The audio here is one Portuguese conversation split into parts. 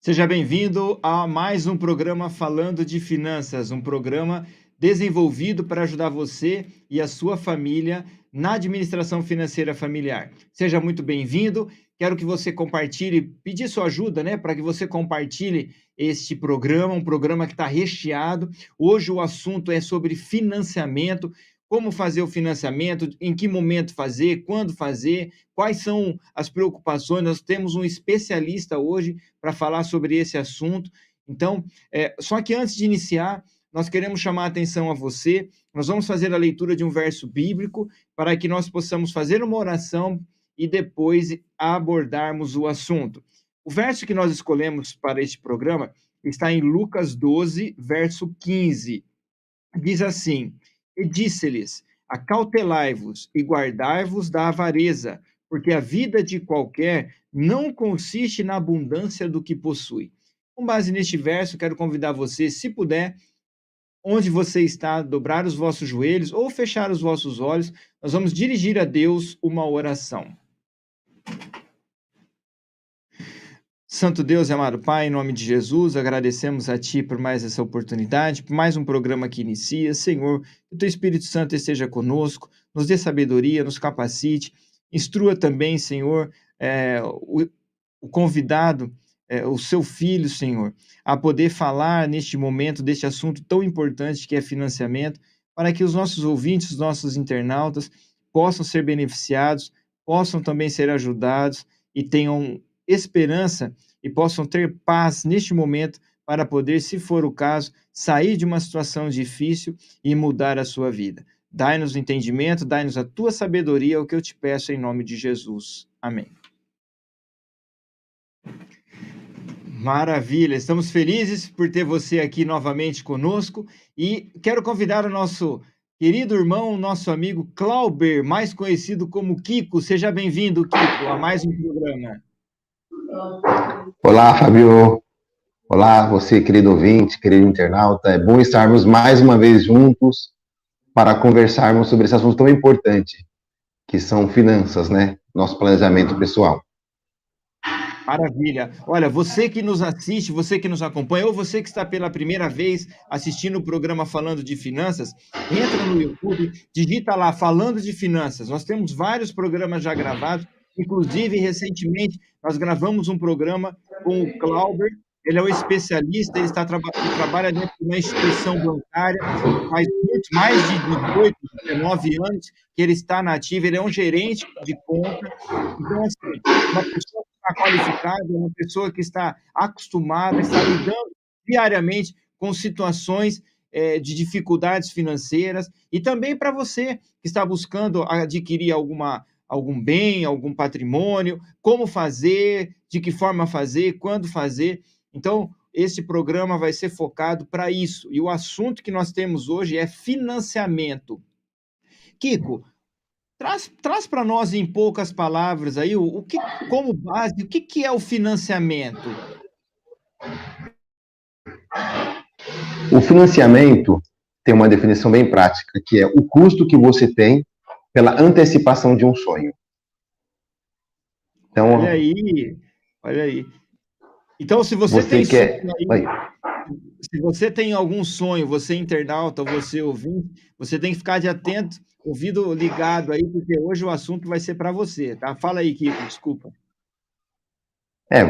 Seja bem-vindo a mais um programa Falando de Finanças, um programa desenvolvido para ajudar você e a sua família na administração financeira familiar. Seja muito bem-vindo. Quero que você compartilhe, pedir sua ajuda, né, para que você compartilhe este programa, um programa que está recheado. Hoje o assunto é sobre financiamento, como fazer o financiamento, em que momento fazer, quando fazer, quais são as preocupações. Nós temos um especialista hoje para falar sobre esse assunto. Então, só que antes de iniciar, nós queremos chamar a atenção a você. Nós vamos fazer a leitura de um verso bíblico para que nós possamos fazer uma oração e depois abordarmos o assunto. O verso que nós escolhemos para este programa está em Lucas 12, verso 15. Diz assim: E disse-lhes: Acautelai-vos e guardai-vos da avareza, porque a vida de qualquer não consiste na abundância do que possui. Com base neste verso, quero convidar você, se puder, onde você está, dobrar os vossos joelhos ou fechar os vossos olhos. Nós vamos dirigir a Deus uma oração. Santo Deus e amado Pai, em nome de Jesus, agradecemos a Ti por mais essa oportunidade, por mais um programa que inicia. Senhor, que o Teu Espírito Santo esteja conosco, nos dê sabedoria, nos capacite, instrua também, Senhor, o convidado, o seu filho, Senhor, a poder falar neste momento deste assunto tão importante que é financiamento, para que os nossos ouvintes, os nossos internautas, possam ser beneficiados, possam também ser ajudados e tenham esperança e possam ter paz neste momento para poder, se for o caso, sair de uma situação difícil e mudar a sua vida. Dai-nos o entendimento, dai-nos a tua sabedoria, é o que eu te peço em nome de Jesus. Amém. Maravilha, estamos felizes por ter você aqui novamente conosco e quero convidar o nosso querido irmão, nosso amigo Clauber, mais conhecido como Kiko. Seja bem-vindo, Kiko, a mais um programa. Olá, Fabio. Olá, você, querido ouvinte, querido internauta. É bom estarmos mais uma vez juntos para conversarmos sobre esse assunto tão importante, que são finanças, né? Nosso planejamento pessoal. Maravilha. Olha, você que nos assiste, você que nos acompanha, ou você que está pela primeira vez assistindo o programa Falando de Finanças, entra no YouTube, digita lá Falando de Finanças. Nós temos vários programas já gravados, inclusive recentemente nós gravamos um programa com o Clauber. Ele é um especialista, ele trabalha dentro de uma instituição bancária, faz mais de 18, 19 anos que ele está na ativa, ele é um gerente de conta. Então, assim, uma pessoa está qualificada, uma pessoa que está acostumada, está lidando diariamente com situações de dificuldades financeiras, e também para você que está buscando adquirir algum bem, algum patrimônio, como fazer, de que forma fazer, quando fazer. Então, esse programa vai ser focado para isso. E o assunto que nós temos hoje é financiamento. Kiko, traz para nós em poucas palavras aí o que, como base, o que que é o financiamento? O financiamento tem uma definição bem prática, que é o custo que você tem pela antecipação de um sonho. Olha Então, aí, olha aí. Então, se você você tem sonho quer. aí, se você tem algum sonho, você internauta, você ouvinte, você tem que ficar de atento, ouvido ligado aí, porque hoje o assunto vai ser para você, tá? Fala aí, Kiko, desculpa.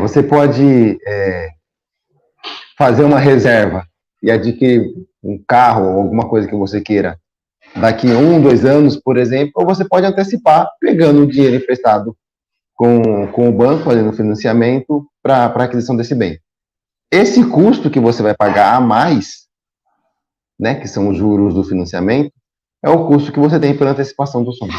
Você pode fazer uma reserva e adquirir um carro ou alguma coisa que você queira daqui a 1, 2 anos, por exemplo, ou você pode antecipar pegando o dinheiro emprestado com o banco, fazendo financiamento para a aquisição desse bem. Esse custo que você vai pagar a mais, né, que são os juros do financiamento, é o custo que você tem pela antecipação do sonho.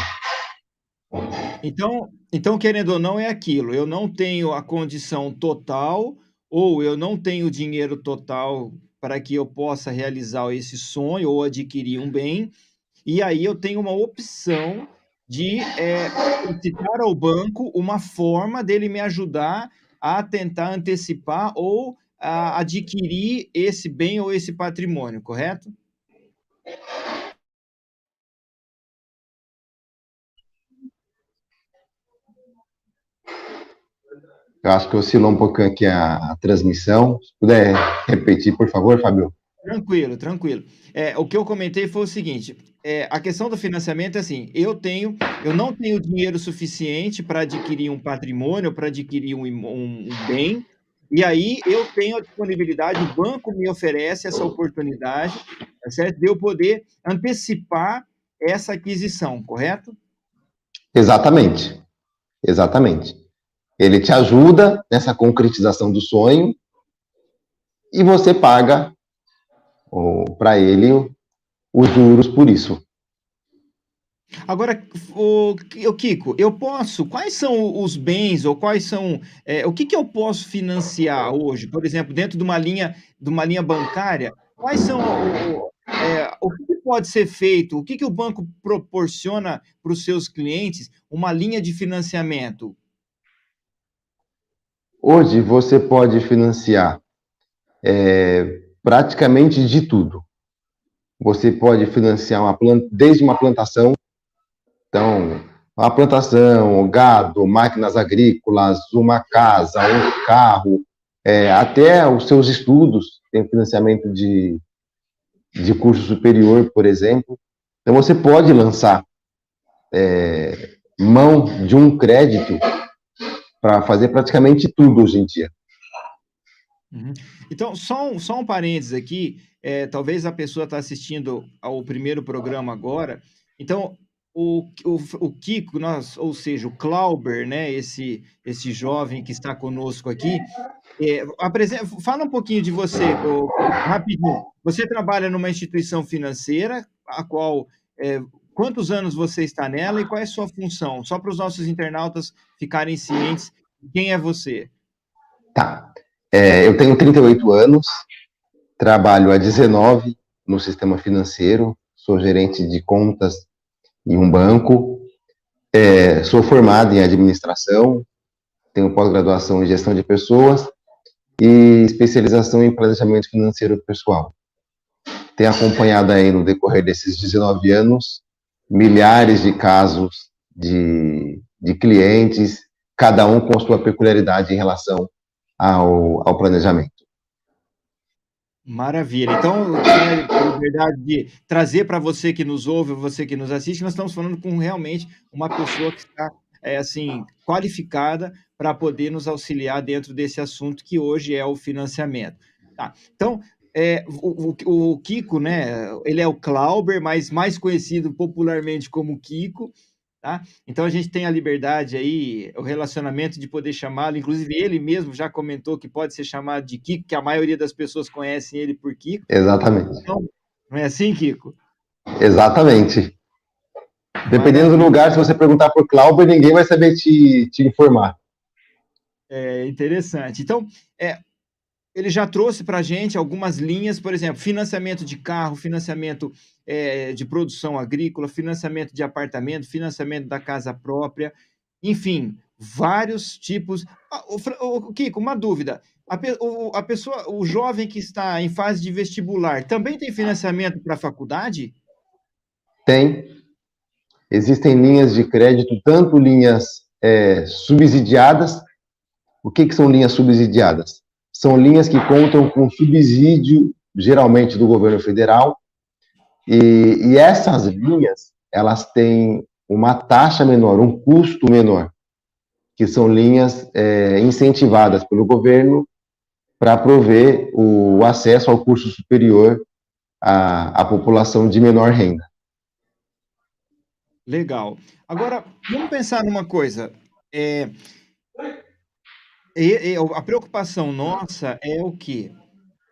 Então, querendo ou não, é aquilo. Eu não tenho a condição total, ou eu não tenho dinheiro total para que eu possa realizar esse sonho ou adquirir um bem, e aí eu tenho uma opção de solicitar ao banco uma forma dele me ajudar a tentar antecipar ou a adquirir esse bem ou esse patrimônio, correto? Eu acho que oscilou um pouquinho aqui a transmissão. Se puder repetir, por favor, Fábio. Tranquilo, tranquilo. O que eu comentei foi o seguinte: a questão do financiamento é assim, eu não tenho dinheiro suficiente para adquirir um patrimônio, para adquirir um bem, e aí eu tenho a disponibilidade, o banco me oferece essa oportunidade, tá certo? De eu poder antecipar essa aquisição, correto? Exatamente, exatamente. Ele te ajuda nessa concretização do sonho e você paga para ele os juros por isso. Agora, o Kiko, eu posso quais são os bens ou quais são, o que que eu posso financiar hoje? Por exemplo, dentro de uma linha bancária, quais são o que que pode ser feito? O que que o banco proporciona para os seus clientes uma linha de financiamento? Hoje você pode financiar praticamente de tudo. Você pode financiar desde uma plantação, então, uma plantação, gado, máquinas agrícolas, uma casa, um carro, até os seus estudos, tem financiamento de curso superior, por exemplo. Então, você pode lançar mão de um crédito para fazer praticamente tudo hoje em dia. Uhum. Então, só um parênteses aqui, talvez a pessoa está assistindo ao primeiro programa agora, então o Kiko, ou seja, o Clauber, né, esse jovem que está conosco aqui, fala um pouquinho de você, Kiko, rapidinho. Você trabalha numa instituição financeira, a qual, quantos anos você está nela e qual é a sua função? Só para os nossos internautas ficarem cientes de quem é você. Tá. Eu tenho 38 anos, trabalho há 19 no sistema financeiro, sou gerente de contas em um banco, sou formado em administração, tenho pós-graduação em gestão de pessoas e especialização em planejamento financeiro pessoal. Tenho acompanhado aí no decorrer desses 19 anos milhares de casos de clientes, cada um com sua peculiaridade em relação ao planejamento. Maravilha. Então, eu tenho a liberdade de trazer para você que nos ouve, você que nos assiste, nós estamos falando com realmente uma pessoa que está, assim, qualificada para poder nos auxiliar dentro desse assunto que hoje é o financiamento. Tá. Então, o Kiko, né, ele é o Clauber, mas mais conhecido popularmente como Kiko, tá? Então a gente tem a liberdade aí, o relacionamento de poder chamá-lo, inclusive ele mesmo já comentou que pode ser chamado de Kiko, que a maioria das pessoas conhecem ele por Kiko. Exatamente. Então, não é assim, Kiko? Exatamente. Dependendo do Maravilha. lugar, se você perguntar por Clauber, ninguém vai saber te informar. É interessante. Então, ele já trouxe para a gente algumas linhas, por exemplo, financiamento de carro, financiamento de produção agrícola, financiamento de apartamento, financiamento da casa própria, enfim, vários tipos. Kiko, uma dúvida. A pessoa, o jovem que está em fase de vestibular, também tem financiamento para a faculdade? Tem. Existem linhas de crédito, tanto linhas subsidiadas. O que são linhas subsidiadas? São linhas que contam com subsídio, geralmente do governo federal, e essas linhas, elas têm uma taxa menor, um custo menor, que são linhas incentivadas pelo governo para prover o acesso ao curso superior à população de menor renda. Legal. Agora, vamos pensar numa coisa. A preocupação nossa é o quê?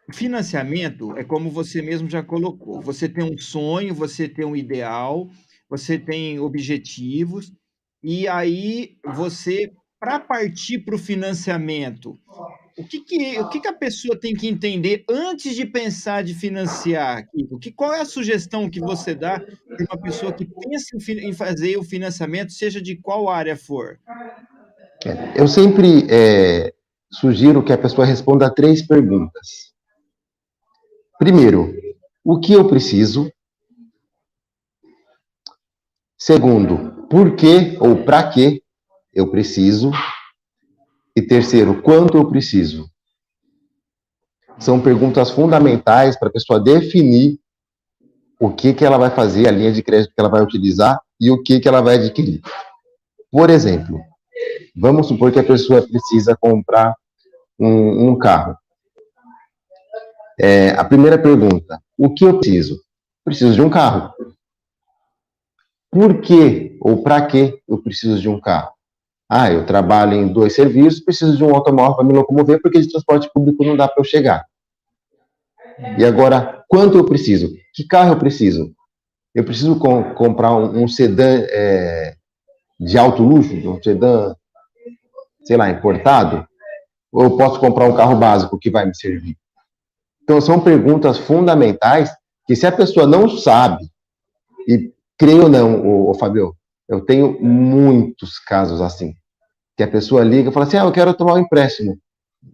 O financiamento é como você mesmo já colocou. Você tem um sonho, você tem um ideal, você tem objetivos, e aí você, para partir para o financiamento, o que que a pessoa tem que entender antes de pensar de financiar, Kiko? Qual é a sugestão que você dá para uma pessoa que pensa em fazer o financiamento, seja de qual área for? Eu sempre sugiro que a pessoa responda a 3 perguntas. Primeiro, o que eu preciso? Segundo, por que ou para que eu preciso? E terceiro, quanto eu preciso? São perguntas fundamentais para a pessoa definir o que ela vai fazer, a linha de crédito que ela vai utilizar e o que ela vai adquirir. Por exemplo, vamos supor que a pessoa precisa comprar um carro. A primeira pergunta, o que eu preciso? Preciso de um carro. Por que ou para que eu preciso de um carro? Eu trabalho em 2 serviços, preciso de um automóvel para me locomover, porque de transporte público não dá para eu chegar. E agora, quanto eu preciso? Que carro eu preciso? Eu preciso comprar um sedã de alto luxo, um sedã, sei lá, importado? Ou eu posso comprar um carro básico que vai me servir? Então, são perguntas fundamentais que, se a pessoa não sabe, e creio ou não, Fabio, eu tenho muitos casos assim, que a pessoa liga e fala assim, eu quero tomar um empréstimo.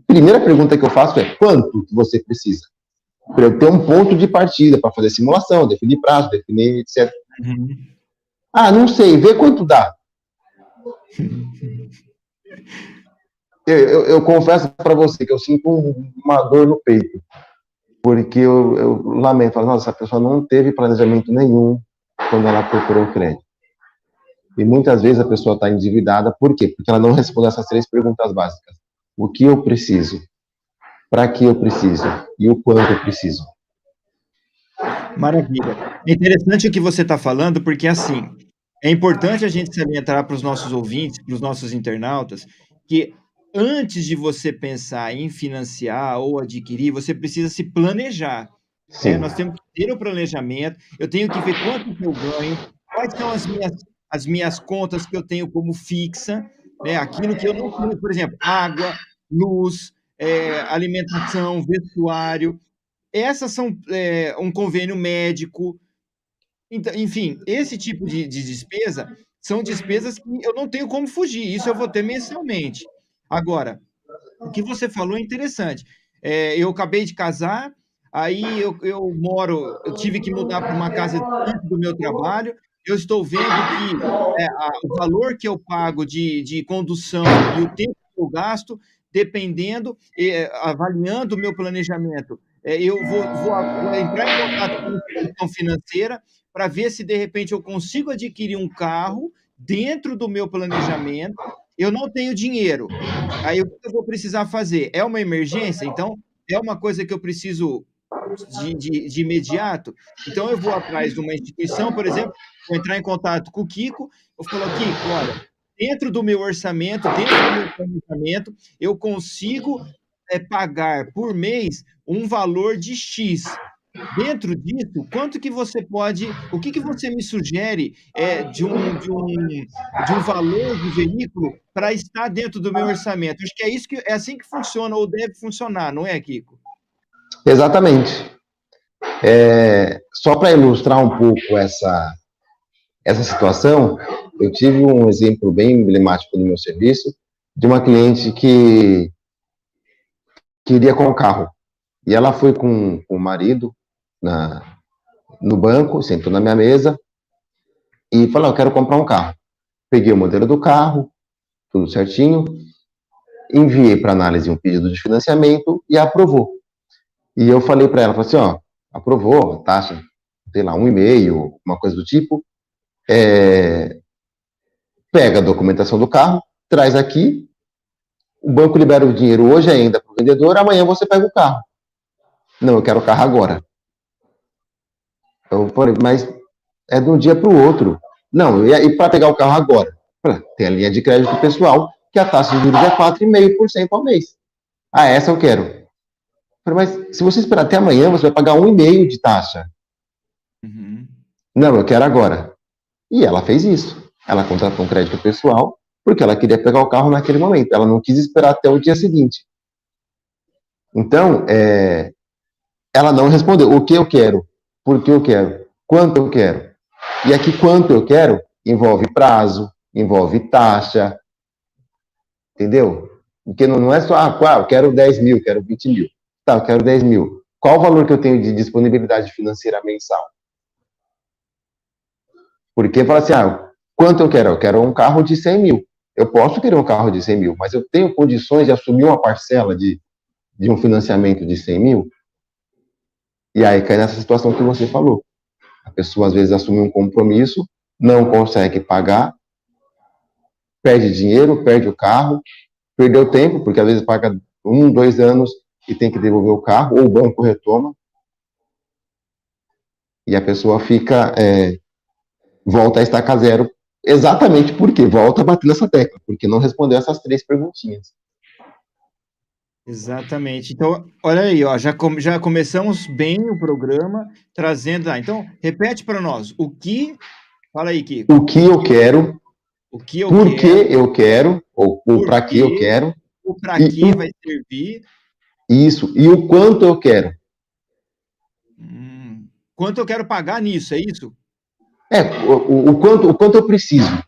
Primeira pergunta que eu faço é, quanto você precisa? Para eu ter um ponto de partida, para fazer simulação, definir prazo, definir etc. Uhum. Não sei, vê quanto dá. Eu confesso para você que eu sinto uma dor no peito, porque eu lamento, falo, nossa, essa pessoa não teve planejamento nenhum quando ela procurou o crédito. E muitas vezes a pessoa está endividada, por quê? Porque ela não respondeu essas 3 perguntas básicas. O que eu preciso? Para que eu preciso? E o quanto eu preciso? Maravilha. É interessante o que você está falando, porque, assim, é importante a gente salientar para os nossos ouvintes, para os nossos internautas, que antes de você pensar em financiar ou adquirir, você precisa se planejar. Sim. Nós temos que ter o planejamento, eu tenho que ver quanto que eu ganho, quais são as minhas contas que eu tenho como fixa, aquilo que eu não tenho, por exemplo, água, luz, alimentação, vestuário, essas são um convênio médico. Então, enfim, esse tipo de despesa são despesas que eu não tenho como fugir, isso eu vou ter mensalmente. Agora, o que você falou é interessante. Eu acabei de casar, aí eu tive que mudar para uma casa distante do meu trabalho, eu estou vendo que o valor que eu pago de condução e o tempo que eu gasto, dependendo, avaliando o meu planejamento, eu vou entrar em contato com a instituição financeira para ver se, de repente, eu consigo adquirir um carro dentro do meu planejamento. Eu não tenho dinheiro. Aí o que eu vou precisar fazer? É uma emergência? Então, é uma coisa que eu preciso de imediato? Então, eu vou atrás de uma instituição, por exemplo, vou entrar em contato com o Kiko, eu falo, Kiko, olha, dentro do meu orçamento, dentro do meu planejamento, eu consigo pagar por mês um valor de X. Dentro disso, quanto que você pode, o que você me sugere de um valor de veículo para estar dentro do meu orçamento? Acho que é assim que funciona ou deve funcionar, não é, Kiko? Exatamente. Só para ilustrar um pouco essa situação, eu tive um exemplo bem emblemático no meu serviço de uma cliente que queria com o carro. E ela foi com o marido no banco, sentou na minha mesa e falou, eu quero comprar um carro. Peguei o modelo do carro, tudo certinho, enviei para análise um pedido de financiamento e aprovou. E eu falei para ela, falei assim, aprovou, a taxa, sei lá, 1,5, uma coisa do tipo, pega a documentação do carro, traz aqui, o banco libera o dinheiro hoje ainda para o vendedor, amanhã você pega o carro. Não, eu quero o carro agora. Eu falei, mas é de um dia para o outro. Não, e para pegar o carro agora? Tem a linha de crédito pessoal, que a taxa de juros é 4,5% ao mês. Essa eu quero. Eu falei, mas se você esperar até amanhã, você vai pagar 1,5% de taxa. Uhum. Não, eu quero agora. E ela fez isso. Ela contratou um crédito pessoal, porque ela queria pegar o carro naquele momento. Ela não quis esperar até o dia seguinte. Então, ela não respondeu o que eu quero, por que eu quero, quanto eu quero. E aqui, quanto eu quero, envolve prazo, envolve taxa, entendeu? Porque não é só, eu quero 10 mil, quero 20 mil. Tá, eu quero 10 mil. Qual o valor que eu tenho de disponibilidade financeira mensal? Porque fala assim, quanto eu quero? Eu quero um carro de 100 mil. Eu posso querer um carro de 100 mil, mas eu tenho condições de assumir uma parcela de um financiamento de 100 mil? E aí cai nessa situação que você falou. A pessoa às vezes assume um compromisso, não consegue pagar, perde dinheiro, perde o carro, perdeu tempo, porque às vezes paga 1, 2 anos e tem que devolver o carro, ou o banco retoma, e a pessoa volta a estaca zero, exatamente porque volta a bater nessa tecla, porque não respondeu essas 3 perguntinhas. Exatamente. Então, olha aí, ó, já começamos bem o programa, trazendo. Então, repete para nós. Fala aí, Kiko. O que eu quero, O que eu por que quero, eu quero, ou por para que eu quê, quero, o para e que vai servir, o quanto eu quero. quanto eu quero pagar nisso, é isso? O quanto eu preciso.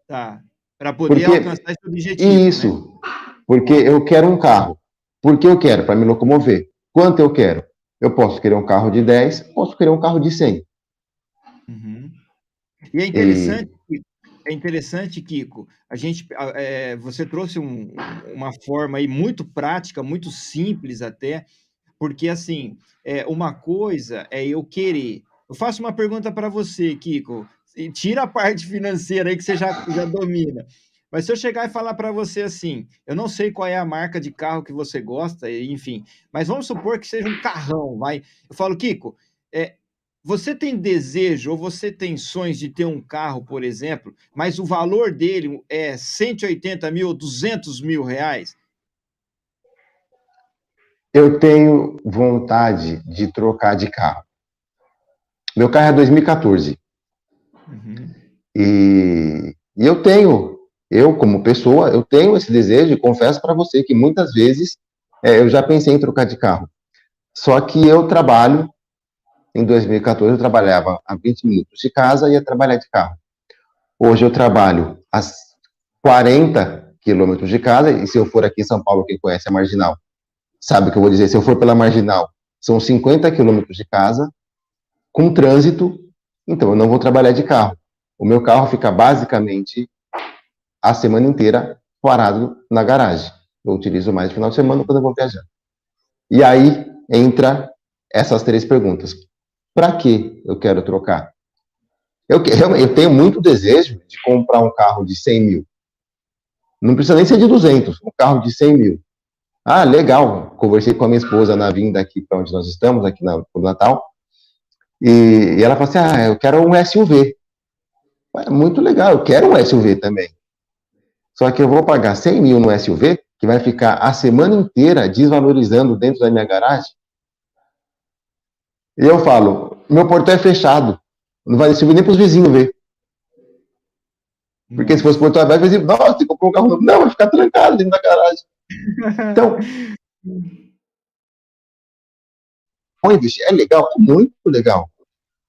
Tá. Para poder Porque, alcançar esse objetivo, né? isso, porque eu quero um carro. Por que eu quero? Para me locomover. Quanto eu quero? Eu posso querer um carro de 10, posso querer um carro de 100. Uhum. E E é interessante, Kiko, você trouxe uma forma aí muito prática, muito simples até, porque assim, uma coisa é eu querer. Eu faço uma pergunta para você, Kiko, e tira a parte financeira aí que você já domina. Mas se eu chegar e falar para você assim, eu não sei qual é a marca de carro que você gosta, enfim, mas vamos supor que seja um carrão, vai. Eu falo, Kiko, é, você tem desejo ou você tem sonhos de ter um carro, por exemplo, mas o valor dele é 180 mil ou 200 mil reais? eu tenho vontade de trocar de carro. Meu carro é 2014. Uhum. E eu como pessoa, eu tenho esse desejo e confesso para você que muitas vezes eu já pensei em trocar de carro. Só que eu trabalho, em 2014 eu trabalhava a 20 minutos de casa e ia trabalhar de carro. Hoje eu trabalho a 40 quilômetros de casa, e se eu for aqui em São Paulo, quem conhece a Marginal, sabe o que eu vou dizer, se eu for pela Marginal, são 50 quilômetros de casa, com trânsito, então eu não vou trabalhar de carro. O meu carro fica basicamente a semana inteira parado na garagem. Eu utilizo mais no final de semana quando eu vou viajar. E aí entra essas 3 perguntas. Para que eu quero trocar? Eu tenho muito desejo de comprar um carro de 100 mil. Não precisa nem ser de 200, um carro de 100 mil. Ah, legal. Conversei com a minha esposa na vinda aqui para onde nós estamos, aqui no Natal. E ela falou assim: Ah, eu quero um SUV. É muito legal, eu quero um SUV também. Só que eu vou pagar 100 mil no SUV, que vai ficar a semana inteira desvalorizando dentro da minha garagem. E eu falo: meu portão é fechado. Não vai servir nem para os vizinhos ver. Porque se fosse Nossa. portão aberto, vai dizer: nossa, você comprou um carro novo. Não, vai ficar trancado dentro da garagem. Então, investir é legal? É muito legal.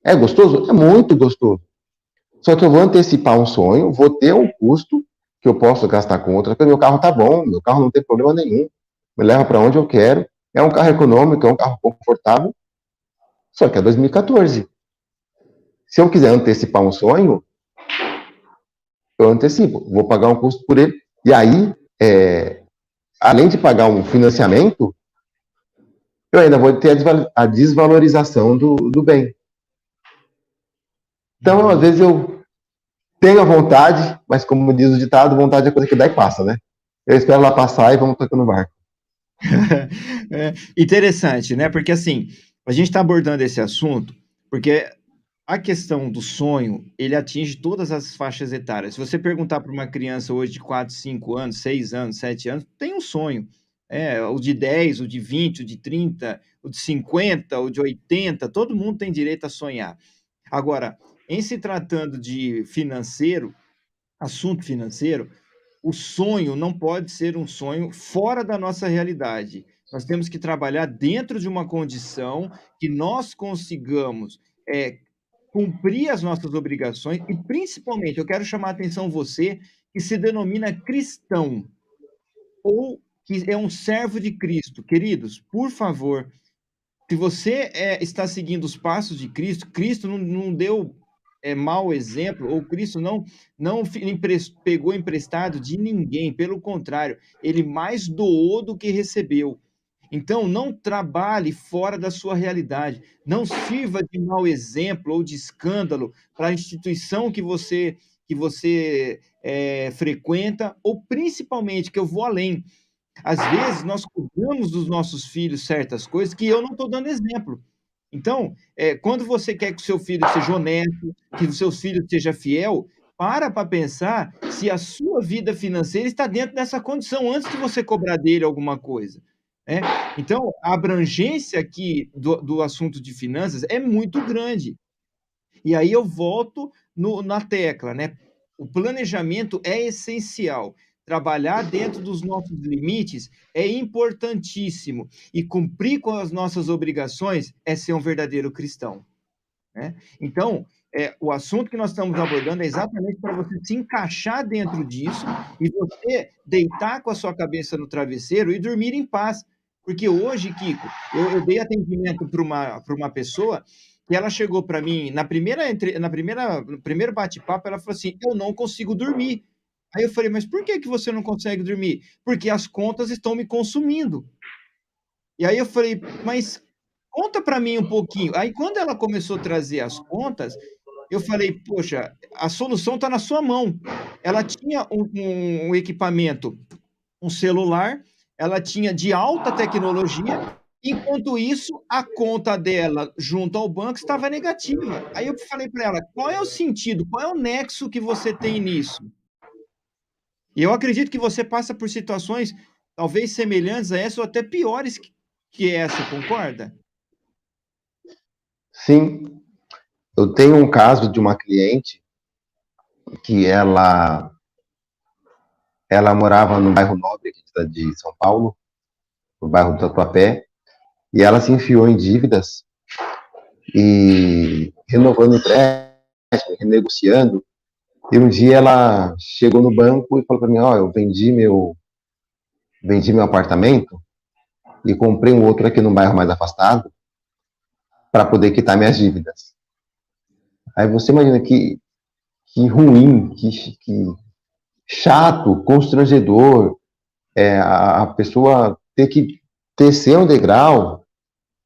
É gostoso? É muito gostoso. Só que eu vou antecipar um sonho, vou ter um custo que eu posso gastar com outra coisa. Meu carro tá bom, meu carro não tem problema nenhum. Me leva para onde eu quero. É um carro econômico, é um carro confortável. Só que é 2014. Se eu quiser antecipar um sonho, eu antecipo. Vou pagar um custo por ele. E aí, além de pagar um financiamento, eu ainda vou ter a desvalorização do bem. Então, às Uhum. vezes eu tenho a vontade, mas como diz o ditado, vontade é coisa que dá e passa, né? Eu espero lá passar e vamos tocando o barco. É interessante, né? Porque assim, a gente está abordando esse assunto porque a questão do sonho, ele atinge todas as faixas etárias. Se você perguntar para uma criança hoje de 4, 5 anos, 6 anos, 7 anos, tem um sonho. O de 10, o de 20, o de 30, o de 50, o de 80, todo mundo tem direito a sonhar. Agora, em se tratando de financeiro, assunto financeiro, o sonho não pode ser um sonho fora da nossa realidade. Nós temos que trabalhar dentro de uma condição que nós consigamos, cumprir as nossas obrigações e, principalmente, eu quero chamar a atenção você que se denomina cristão ou que é um servo de Cristo. Queridos, por favor, se você está seguindo os passos de Cristo, Cristo não deu. mau exemplo, ou Cristo não pegou emprestado de ninguém, pelo contrário, ele mais doou do que recebeu. Então, não trabalhe fora da sua realidade, não sirva de mau exemplo ou de escândalo para a instituição que você frequenta, ou principalmente, que eu vou além, às vezes nós cobramos dos nossos filhos certas coisas que eu não estou dando exemplo. Então, quando você quer que o seu filho seja honesto, que o seu filho seja fiel, para pensar se a sua vida financeira está dentro dessa condição, antes de você cobrar dele alguma coisa, né. Então, a abrangência aqui do assunto de finanças é muito grande. E aí eu volto na tecla, né? O planejamento é essencial. Trabalhar dentro dos nossos limites é importantíssimo. E cumprir com as nossas obrigações é ser um verdadeiro cristão, né? Então, o assunto que nós estamos abordando é exatamente para você se encaixar dentro disso e você deitar com a sua cabeça no travesseiro e dormir em paz. Porque hoje, Kiko, eu dei atendimento para uma pessoa que ela chegou para mim no primeiro bate-papo, ela falou assim: eu não consigo dormir. Aí eu falei, mas por que você não consegue dormir? Porque as contas estão me consumindo. E aí eu falei, mas conta para mim um pouquinho. Aí quando ela começou a trazer as contas, eu falei, poxa, a solução está na sua mão. Ela tinha um equipamento, um celular, ela tinha de alta tecnologia, enquanto isso, a conta dela junto ao banco estava negativa. Aí eu falei para ela, qual é o sentido, qual é o nexo que você tem nisso? E eu acredito que você passa por situações talvez semelhantes a essa ou até piores que essa, concorda? Sim, eu tenho um caso de uma cliente que ela morava no bairro Nobre aqui de São Paulo, no bairro do Tatuapé, e ela se enfiou em dívidas e renovando o empréstimo, renegociando. E um dia ela chegou no banco e falou para mim: ó, eu vendi meu apartamento e comprei um outro aqui no bairro mais afastado para poder quitar minhas dívidas. Aí você imagina que ruim, que chato, constrangedor, a pessoa ter que descer um degrau,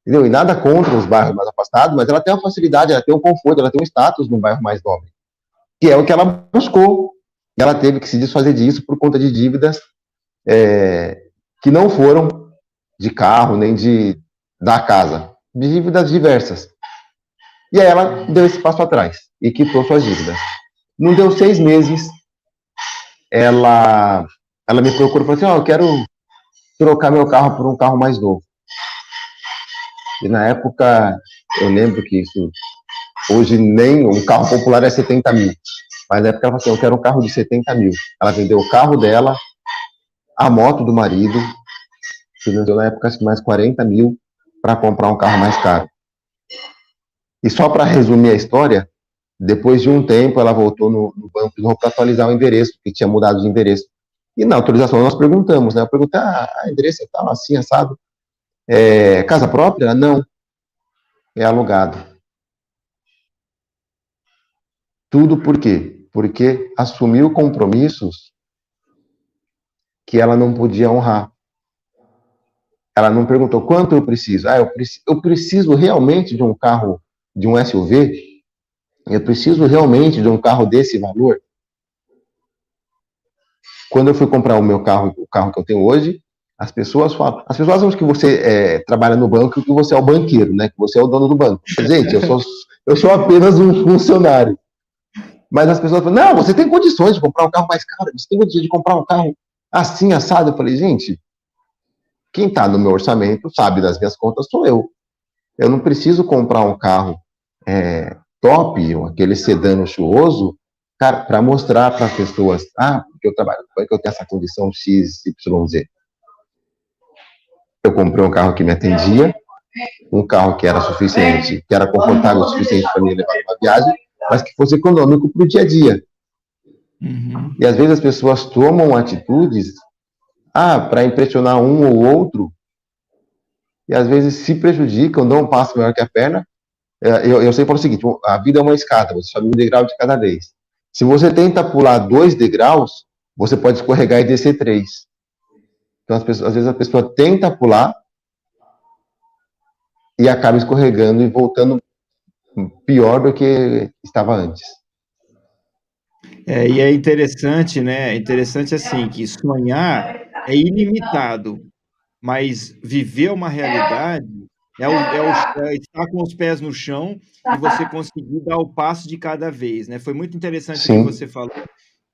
entendeu? E nada contra os bairros mais afastados, mas ela tem uma facilidade, ela tem um conforto, ela tem um status no bairro mais nobre, que é o que ela buscou. Ela teve que se desfazer disso por conta de dívidas que não foram de carro, nem da casa, de dívidas diversas. E aí ela deu esse passo atrás e quitou suas dívidas. Não deu 6 meses, ela me procurou e falou assim: ó, eu quero trocar meu carro por um carro mais novo. E na época, eu lembro que isso, hoje nem um carro popular é 70 mil. Mas na época ela falou assim: eu quero um carro de 70 mil. Ela vendeu o carro dela, a moto do marido, financiou na época acho que mais 40 mil para comprar um carro mais caro. E só para resumir a história, depois de um tempo ela voltou no banco de novo para atualizar o endereço, que tinha mudado de endereço. E na autorização nós perguntamos, né? Eu perguntei: endereço é tal, assim, assado. Casa própria? Não. É alugado. Tudo por quê? Porque assumiu compromissos que ela não podia honrar. Ela não perguntou quanto eu preciso. Eu preciso realmente de um carro, de um SUV? Eu preciso realmente de um carro desse valor? Quando eu fui comprar o carro que eu tenho hoje, as pessoas acham que você trabalha no banco e que você é o banqueiro, né? Que você é o dono do banco. Gente, eu sou apenas um funcionário. Mas as pessoas falam: não, você tem condições de comprar um carro mais caro, você tem condições de comprar um carro assim, assado. Eu falei: gente, quem está no meu orçamento sabe das minhas contas sou eu. Eu não preciso comprar um carro top, aquele sedã luxuoso, cara, para mostrar para as pessoas: porque eu trabalho, porque eu tenho essa condição X, Y, Z. Eu comprei um carro que me atendia, um carro que era suficiente, que era confortável o suficiente para me levar numa viagem, mas que fosse econômico para o dia a dia. Uhum. E às vezes as pessoas tomam atitudes para impressionar um ou outro, e às vezes se prejudicam, dão um passo maior que a perna, Eu sempre falo o seguinte, a vida é uma escada, você sobe um degrau de cada vez. Se você tenta pular 2 degraus, você pode escorregar e descer 3. Então, às vezes a pessoa tenta pular e acaba escorregando e voltando pior do que estava antes. E é interessante, né? É interessante assim, que sonhar é ilimitado, mas viver uma realidade é estar com os pés no chão e você conseguir dar o passo de cada vez, né? Foi muito interessante o que Sim, você falou,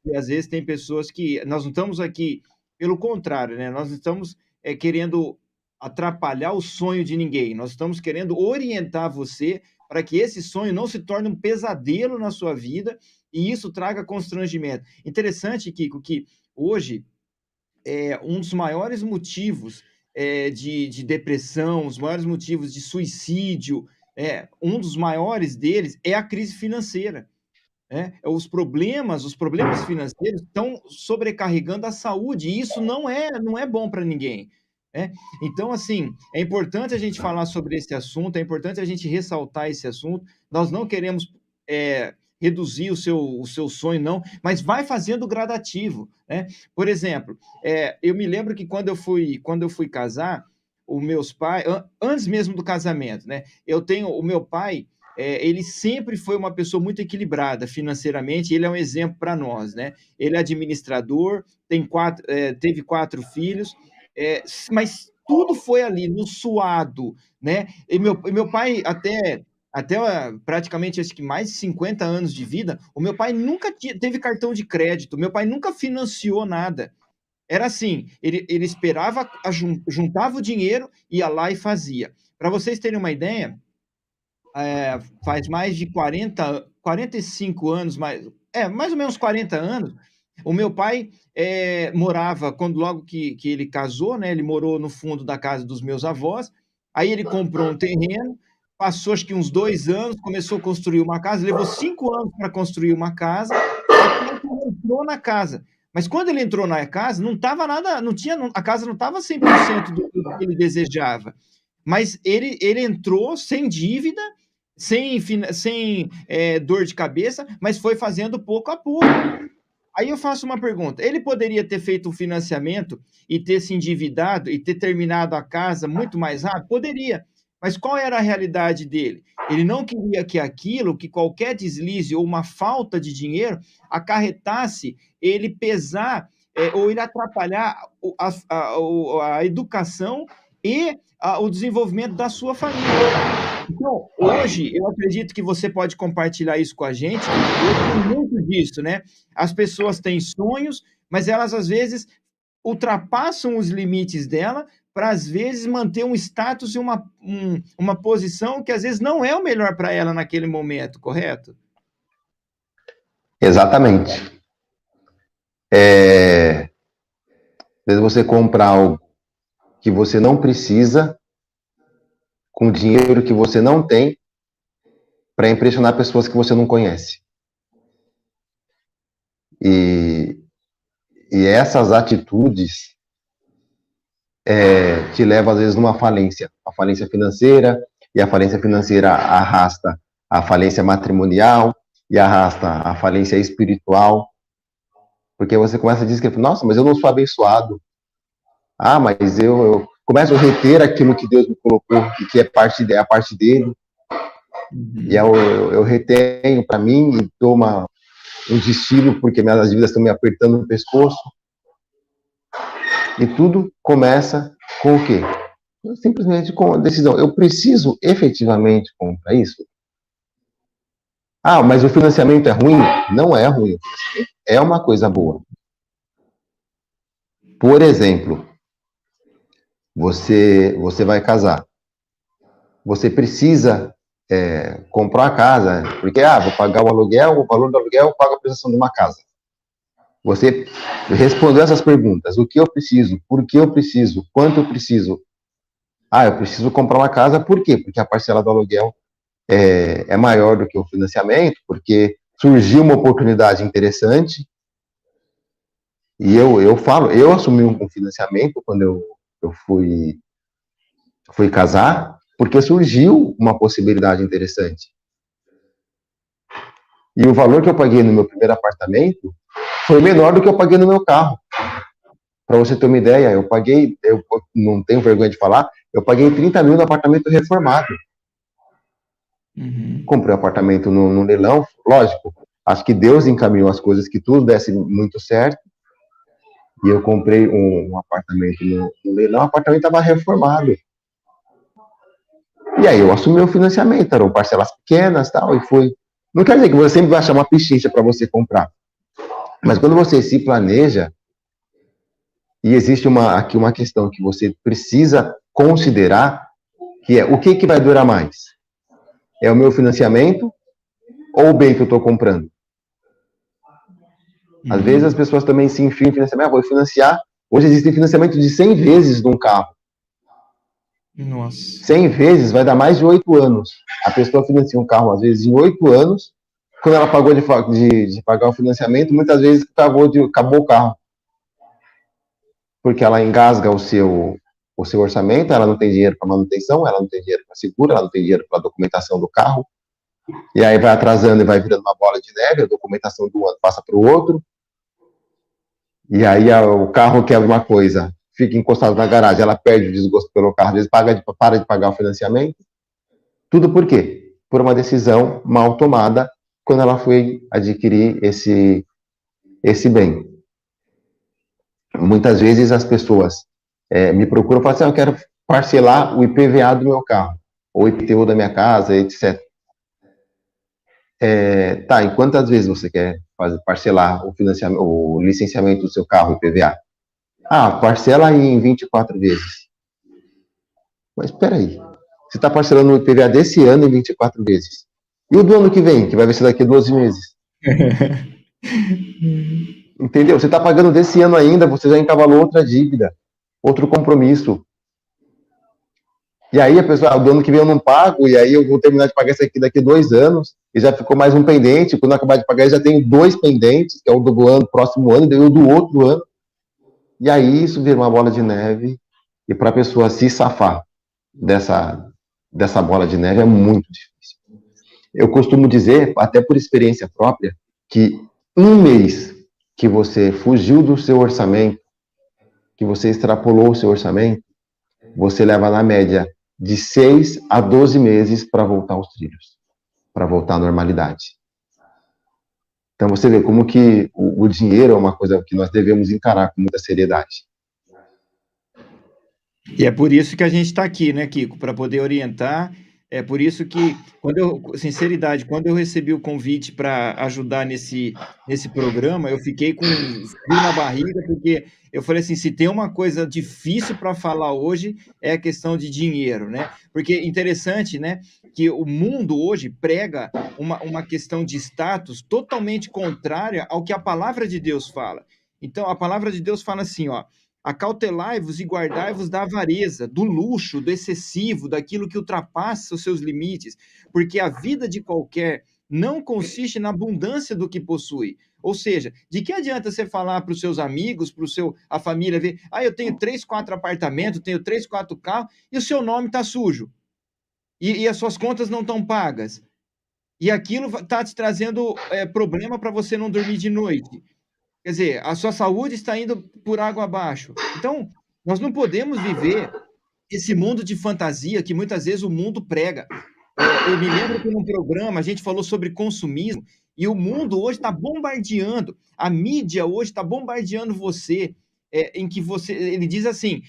e às vezes tem pessoas que nós não estamos aqui, pelo contrário, né? Nós não estamos querendo atrapalhar o sonho de ninguém, nós estamos querendo orientar você para que esse sonho não se torne um pesadelo na sua vida e isso traga constrangimento. Interessante, Kiko, que hoje um dos maiores motivos de depressão, os maiores motivos de suicídio, um dos maiores deles é a crise financeira. Os problemas financeiros estão sobrecarregando a saúde, e isso não é bom para ninguém. Então, assim, é importante a gente falar sobre esse assunto, é importante a gente ressaltar esse assunto. Nós não queremos reduzir o seu sonho, não, mas vai fazendo gradativo, né? Por exemplo, eu me lembro que quando eu fui casar, os meus pais, antes mesmo do casamento, né? O meu pai, ele sempre foi uma pessoa muito equilibrada financeiramente, ele é um exemplo para nós, né? Ele é administrador, teve 4 filhos, mas tudo foi ali no suado, né? E meu pai, até praticamente acho que mais de 50 anos de vida, o meu pai nunca teve cartão de crédito, meu pai nunca financiou nada. Era assim, ele esperava, juntava o dinheiro, ia lá e fazia. Para vocês terem uma ideia, faz mais de 45 anos, mais ou menos 40 anos, o meu pai morava, logo que ele casou, né, ele morou no fundo da casa dos meus avós, aí ele comprou um terreno, passou acho que uns 2 anos, começou a construir uma casa, levou 5 anos para construir uma casa, até que ele entrou na casa. Mas quando ele entrou na casa, não estava nada, não tinha, a casa não estava 100% do que ele desejava. Mas ele entrou sem dívida, sem dor de cabeça, mas foi fazendo pouco a pouco. Aí eu faço uma pergunta: ele poderia ter feito um financiamento e ter se endividado e ter terminado a casa muito mais rápido? Poderia. Mas qual era a realidade dele? Ele não queria que qualquer deslize ou uma falta de dinheiro acarretasse ele pesar ou ele atrapalhar a educação e o desenvolvimento da sua família. Então, hoje, eu acredito que você pode compartilhar isso com a gente, que hoje tem muito disso, né? As pessoas têm sonhos, mas elas, às vezes, ultrapassam os limites dela para, às vezes, manter um status e uma posição que, às vezes, não é o melhor para ela naquele momento, correto? exatamente. Às vezes você compra algo que você não precisa, com dinheiro que você não tem, para impressionar pessoas que você não conhece. E, e essas atitudes te levam, às vezes, numa falência. A falência financeira, e a falência financeira arrasta a falência matrimonial, e arrasta a falência espiritual, porque você começa a dizer que, nossa, mas eu não sou abençoado. Ah, mas eu começo a reter aquilo que Deus me colocou, e que é a parte dele, e eu retenho para mim, e dou um destino, porque minhas dívidas estão me apertando no pescoço. E tudo começa com o quê? Simplesmente com a decisão. Eu preciso efetivamente comprar isso? Ah, mas o financiamento é ruim? Não é ruim. É uma coisa boa. Por exemplo, você vai casar. Você precisa comprar uma casa, porque, vou pagar o aluguel, o valor do aluguel, eu pago a prestação de uma casa. Você respondeu essas perguntas: o que eu preciso? Por que eu preciso? Quanto eu preciso? Eu preciso comprar uma casa, por quê? Porque a parcela do aluguel é maior do que o financiamento, porque surgiu uma oportunidade interessante, e eu assumi um financiamento quando eu fui casar, porque surgiu uma possibilidade interessante. E o valor que eu paguei no meu primeiro apartamento foi menor do que eu paguei no meu carro. Para você ter uma ideia, eu não tenho vergonha de falar, eu paguei 30 mil no apartamento reformado. Comprei um apartamento no leilão, lógico, acho que Deus encaminhou as coisas, que tudo desse muito certo, e eu comprei um apartamento no leilão, o apartamento estava reformado. E aí eu assumi o financiamento, eram parcelas pequenas tal, e foi. Não quer dizer que você sempre vai achar uma pichincha para você comprar, mas quando você se planeja, e existe aqui uma questão que você precisa considerar, que é o que vai durar mais? É o meu financiamento ou o bem que eu estou comprando? Às vezes as pessoas também se enfiam em financiamento, vou financiar. Hoje existem financiamentos de 100 vezes de um carro. Nossa. 100 vezes vai dar mais de 8 anos. A pessoa financia um carro, às vezes, em 8 anos. Quando ela pagou de pagar o financiamento, muitas vezes acabou o carro. Porque ela engasga o seu orçamento, ela não tem dinheiro para manutenção, ela não tem dinheiro para seguro, ela não tem dinheiro para documentação do carro. E aí vai atrasando e vai virando uma bola de neve, a documentação do ano passa para o outro. E aí o carro quebra uma coisa, fica encostado na garagem, ela perde o desgosto pelo carro, às vezes para de pagar o financiamento. Tudo por quê? Por uma decisão mal tomada quando ela foi adquirir esse bem. Muitas vezes as pessoas me procuram e falam assim, eu quero parcelar o IPVA do meu carro, ou o IPTU da minha casa, etc. Tá, e quantas vezes você quer parcelar o licenciamento do seu carro, IPVA? Parcela aí em 24 vezes. Mas espera aí, você está parcelando o IPVA desse ano em 24 vezes. E o do ano que vem, que vai ser daqui a 12 meses? Entendeu? Você está pagando desse ano ainda, você já encavalou outra dívida, outro compromisso. E aí a pessoa, do ano que vem eu não pago, e aí eu vou terminar de pagar isso aqui daqui a 2 anos, e já ficou mais um pendente. Quando eu acabar de pagar, eu já tenho 2 pendentes, que é o do ano, próximo ano, e o do outro ano. E aí isso vira uma bola de neve, e para a pessoa se safar dessa bola de neve é muito difícil. Eu costumo dizer, até por experiência própria, que um mês que você fugiu do seu orçamento, que você extrapolou o seu orçamento, você leva na média de 6 a 12 meses para voltar aos trilhos, para voltar à normalidade. Então você vê como que o dinheiro é uma coisa que nós devemos encarar com muita seriedade. E é por isso que a gente está aqui, né, Kiko? Para poder orientar. É por isso que, sinceridade, quando eu recebi o convite para ajudar nesse programa, eu fiquei com frio na barriga, porque eu falei assim: se tem uma coisa difícil para falar hoje, é a questão de dinheiro, né? Porque interessante, né, que o mundo hoje prega uma questão de status totalmente contrária ao que a palavra de Deus fala. Então, a palavra de Deus fala assim, ó. Acautelai-vos e guardai-vos da avareza, do luxo, do excessivo, daquilo que ultrapassa os seus limites, porque a vida de qualquer não consiste na abundância do que possui. Ou seja, de que adianta você falar para os seus amigos, para a família, ver, eu tenho 3, 4 apartamentos, tenho 3, 4 carros, e o seu nome está sujo, e as suas contas não estão pagas, e aquilo está te trazendo problema para você não dormir de noite. Quer dizer, a sua saúde está indo por água abaixo. Então, nós não podemos viver esse mundo de fantasia que muitas vezes o mundo prega. Eu me lembro que num programa a gente falou sobre consumismo e o mundo hoje está bombardeando, a mídia hoje está bombardeando você, em que ele diz assim,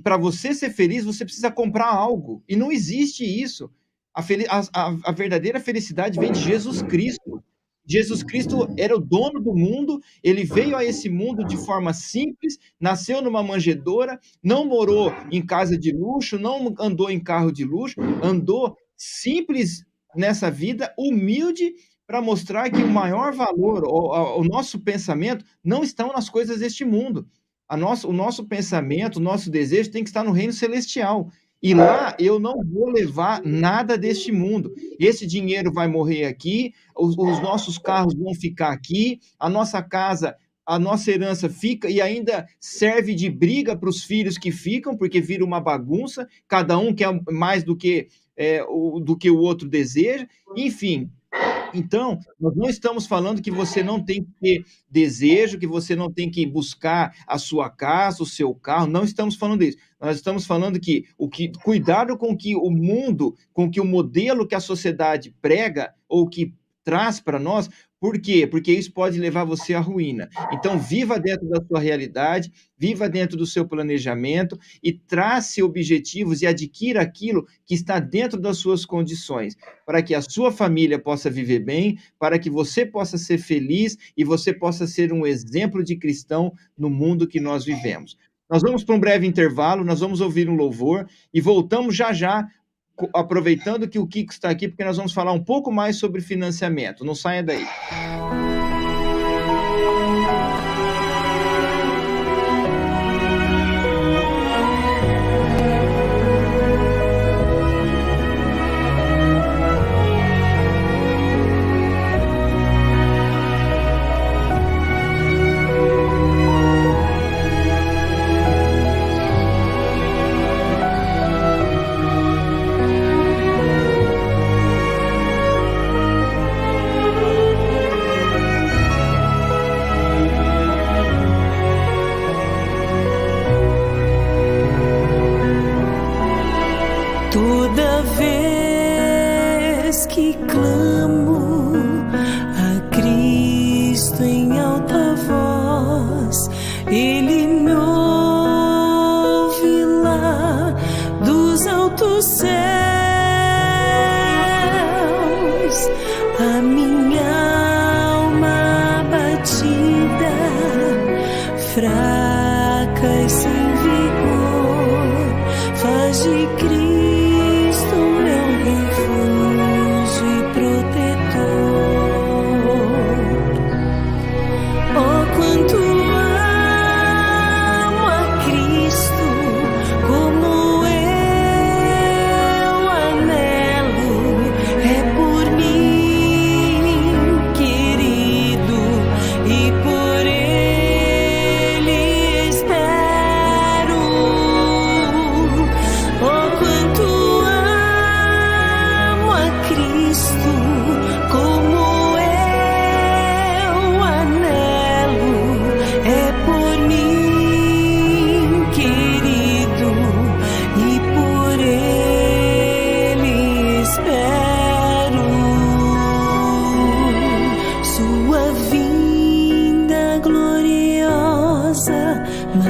para você ser feliz você precisa comprar algo, e não existe isso. A verdadeira felicidade vem de Jesus Cristo. Jesus Cristo era o dono do mundo, ele veio a esse mundo de forma simples, nasceu numa manjedoura, não morou em casa de luxo, não andou em carro de luxo, andou simples nessa vida, humilde, para mostrar que o maior valor, o nosso pensamento, não estão nas coisas deste mundo. O nosso pensamento, o nosso desejo tem que estar no reino celestial. E lá eu não vou levar nada deste mundo. Esse dinheiro vai morrer aqui, os nossos carros vão ficar aqui, a nossa casa, a nossa herança fica e ainda serve de briga para os filhos que ficam, porque vira uma bagunça, cada um quer mais do que o outro deseja, enfim. Então, nós não estamos falando que você não tem que ter desejo, que você não tem que buscar a sua casa, o seu carro, não estamos falando isso. Nós estamos falando que cuidado com que o mundo, com que o modelo que a sociedade prega ou que traz para nós. Por quê? Porque isso pode levar você à ruína. Então, viva dentro da sua realidade, viva dentro do seu planejamento e trace objetivos e adquira aquilo que está dentro das suas condições, para que a sua família possa viver bem, para que você possa ser feliz e você possa ser um exemplo de cristão no mundo que nós vivemos. Nós vamos para um breve intervalo, nós vamos ouvir um louvor e voltamos já já, aproveitando que o Kiko está aqui, porque nós vamos falar um pouco mais sobre financiamento. Não saia daí. Toda vez que clamo a Cristo em alta voz, Ele me ouve lá dos altos céus. A minha alma abatida, fraca e sem vigor, faz de Cristo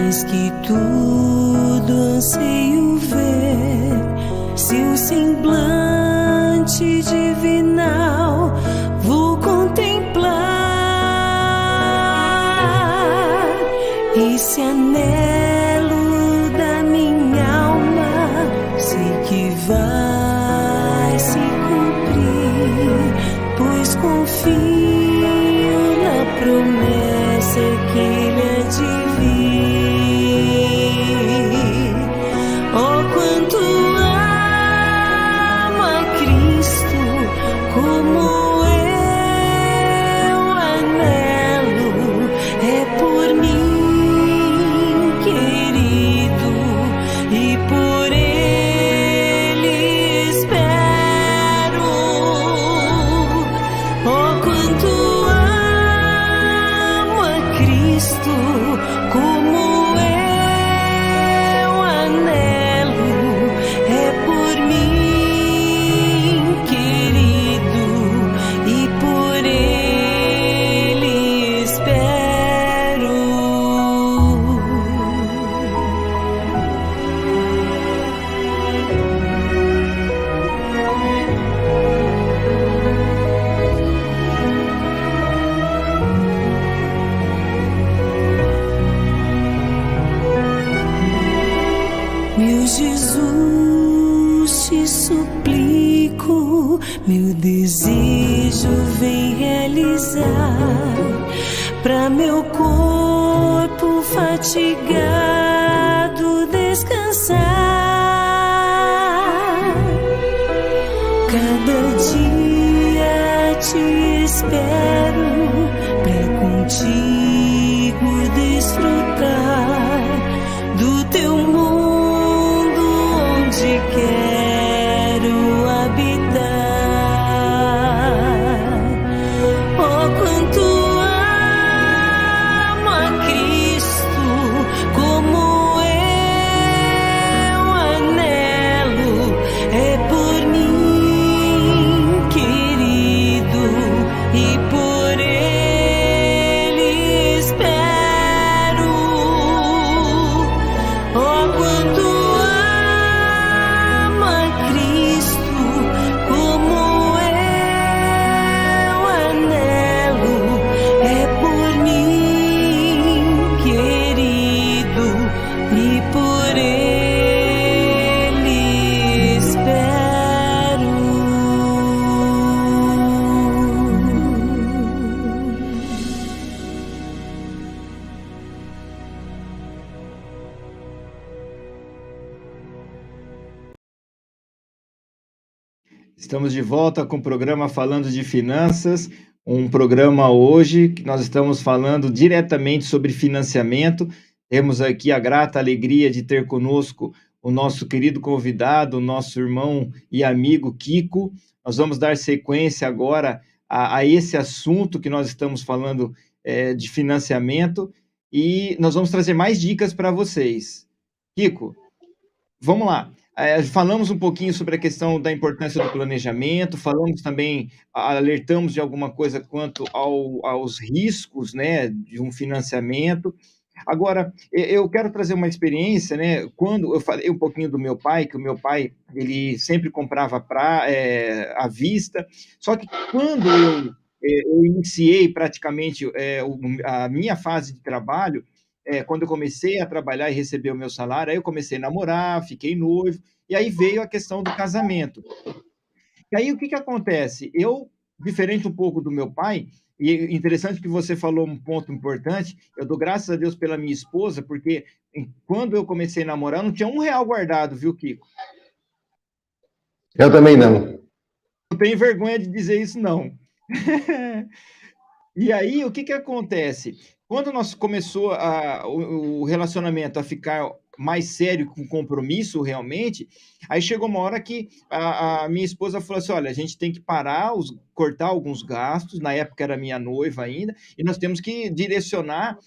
mais que tudo anseio ver seu semblante divinal, vou contemplar esse anelo da minha alma, sei que vai se cumprir, pois confio na promessa que Ele há de vir. Oh, quanto amo a Cristo, como eu anelo, é por mim querido e por Ele espero. Oh, quanto amo a Cristo, como eu anelo, é por mim querido e por Ele espero. Meu Jesus, te suplico, meu desejo vem realizar, pra meu corpo fatigado descansar. Cada dia te espero pra contigo Estamos de volta com o programa Falando de Finanças, um programa hoje que nós estamos falando diretamente sobre financiamento. Temos aqui a grata alegria de ter conosco o nosso querido convidado, o nosso irmão e amigo Kiko. Nós vamos dar sequência agora a esse assunto que nós estamos falando de financiamento e nós vamos trazer mais dicas para vocês. Kiko, vamos lá. Falamos um pouquinho sobre a questão da importância do planejamento, falamos também, alertamos de alguma coisa quanto aos riscos, né, de um financiamento. Agora, eu quero trazer uma experiência, né? Quando eu falei um pouquinho do meu pai, que o meu pai ele sempre comprava à vista, só que quando eu iniciei praticamente a minha fase de trabalho, quando eu comecei a trabalhar e receber o meu salário, aí eu comecei a namorar, fiquei noivo, e aí veio a questão do casamento. E aí o que que acontece? Eu, diferente um pouco do meu pai, e interessante que você falou um ponto importante, eu dou graças a Deus pela minha esposa, porque quando eu comecei a namorar, eu não tinha R$ 1 guardado, viu, Kiko? Eu também não. Não tenho vergonha de dizer isso, não. E aí, o que que acontece? Quando nós começou o relacionamento a ficar mais sério, com compromisso realmente, aí chegou uma hora que a minha esposa falou assim: olha, a gente tem que parar, cortar alguns gastos, na época era minha noiva ainda, e nós temos que direcionar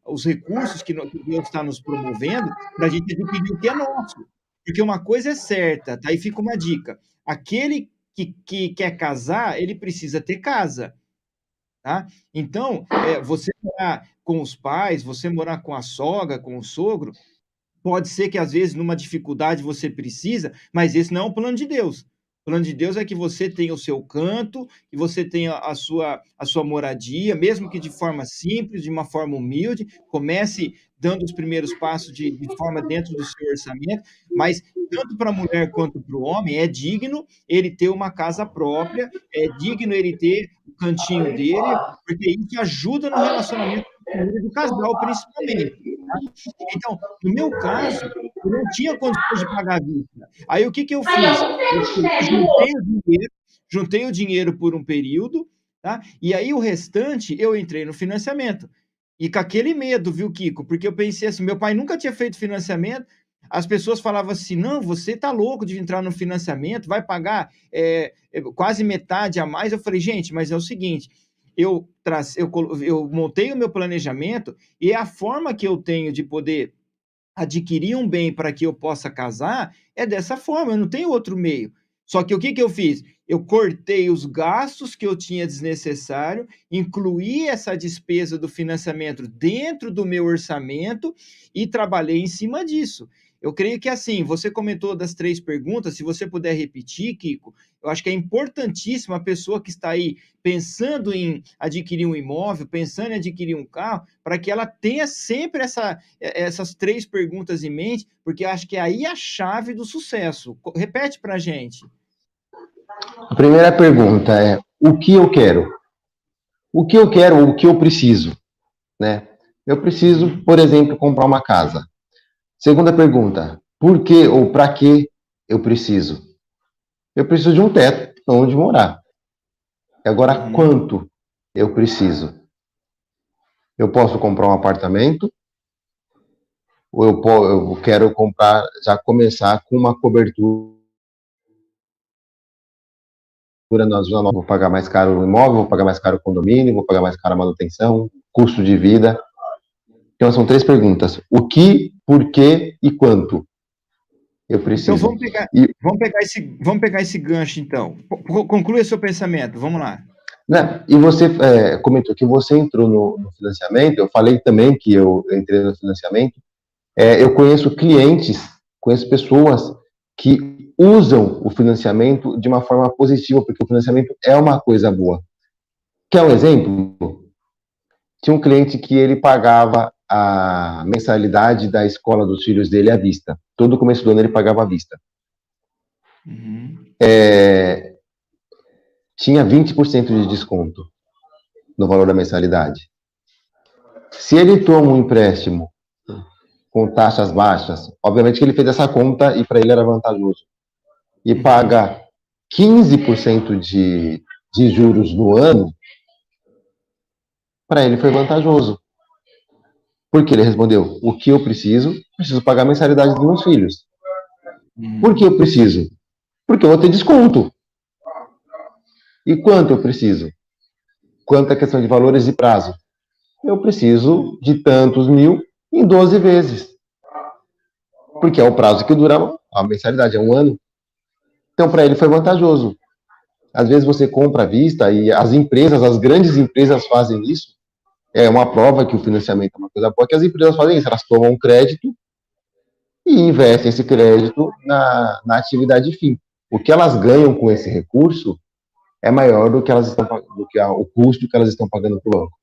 os recursos que Deus está nos promovendo para a gente adquirir o que é nosso. Porque uma coisa é certa, tá? Aí fica uma dica: aquele que quer casar, ele precisa ter casa. Tá? Então, você morar com os pais, você morar com a sogra, com o sogro, pode ser que às vezes numa dificuldade você precisa, mas esse não é o plano de Deus. O plano de Deus é que você tenha o seu canto, que você tenha a sua moradia, mesmo que de forma simples, de uma forma humilde, comece dando os primeiros passos de forma dentro do seu orçamento, mas tanto para a mulher quanto para o homem é digno ele ter uma casa própria, é digno ele ter o cantinho dele, porque isso ajuda no relacionamento do casal, principalmente. Tá? Então, no meu caso, eu não tinha condições de pagar à vista. Aí o que que eu fiz? Juntei o dinheiro por um período, tá? E aí o restante eu entrei no financiamento. E com aquele medo, viu, Kiko? Porque eu pensei assim, meu pai nunca tinha feito financiamento, as pessoas falavam assim, não, você tá louco de entrar no financiamento, vai pagar quase metade a mais. Eu falei, gente, mas é o seguinte, eu montei o meu planejamento e a forma que eu tenho de poder adquirir um bem para que eu possa casar é dessa forma, eu não tenho outro meio. Só que o que que eu fiz? Eu cortei os gastos que eu tinha desnecessário, incluí essa despesa do financiamento dentro do meu orçamento e trabalhei em cima disso. Eu creio que assim, você comentou das 3 perguntas, se você puder repetir, Kiko, eu acho que é importantíssimo a pessoa que está aí pensando em adquirir um imóvel, pensando em adquirir um carro, para que ela tenha sempre essas 3 perguntas em mente, porque acho que é aí a chave do sucesso. Repete para a gente. A primeira pergunta é: o que eu quero? O que eu quero ou o que eu preciso, né? Eu preciso, por exemplo, comprar uma casa. Segunda pergunta: por que ou para que eu preciso? Eu preciso de um teto onde morar. Agora, quanto eu preciso? Eu posso comprar um apartamento ou eu quero comprar, já começar com uma cobertura na zona nova? Vou pagar mais caro o imóvel, vou pagar mais caro o condomínio, vou pagar mais caro a manutenção, custo de vida. Então, são 3 perguntas: o que, por que e quanto eu preciso. Então, vamos pegar esse gancho, então. Conclua seu pensamento, vamos lá. Né? E você comentou que você entrou no financiamento, eu falei também que eu entrei no financiamento. Eu conheço clientes, conheço pessoas que usam o financiamento de uma forma positiva, porque o financiamento é uma coisa boa. Quer um exemplo? Tinha um cliente que ele pagava a mensalidade da escola dos filhos dele à vista. Todo começo do ano ele pagava à vista. Tinha 20% de desconto no valor da mensalidade. Se ele toma um empréstimo com taxas baixas, obviamente que ele fez essa conta e para ele era vantajoso, e paga 15% de juros no ano, para ele foi vantajoso. Porque ele respondeu, o que eu preciso pagar a mensalidade dos meus filhos. Por que eu preciso? Porque eu vou ter desconto. E quanto eu preciso? Quanto à questão de valores e prazo? Eu preciso de tantos mil em 12 vezes. Porque é o prazo que dura a mensalidade, é um ano. Então, para ele foi vantajoso. Às vezes você compra à vista e as grandes empresas fazem isso. É uma prova que o financiamento é uma coisa boa, que as empresas fazem isso. Elas tomam um crédito e investem esse crédito na atividade fim. O que elas ganham com esse recurso é maior do que o custo que elas estão pagando para o banco.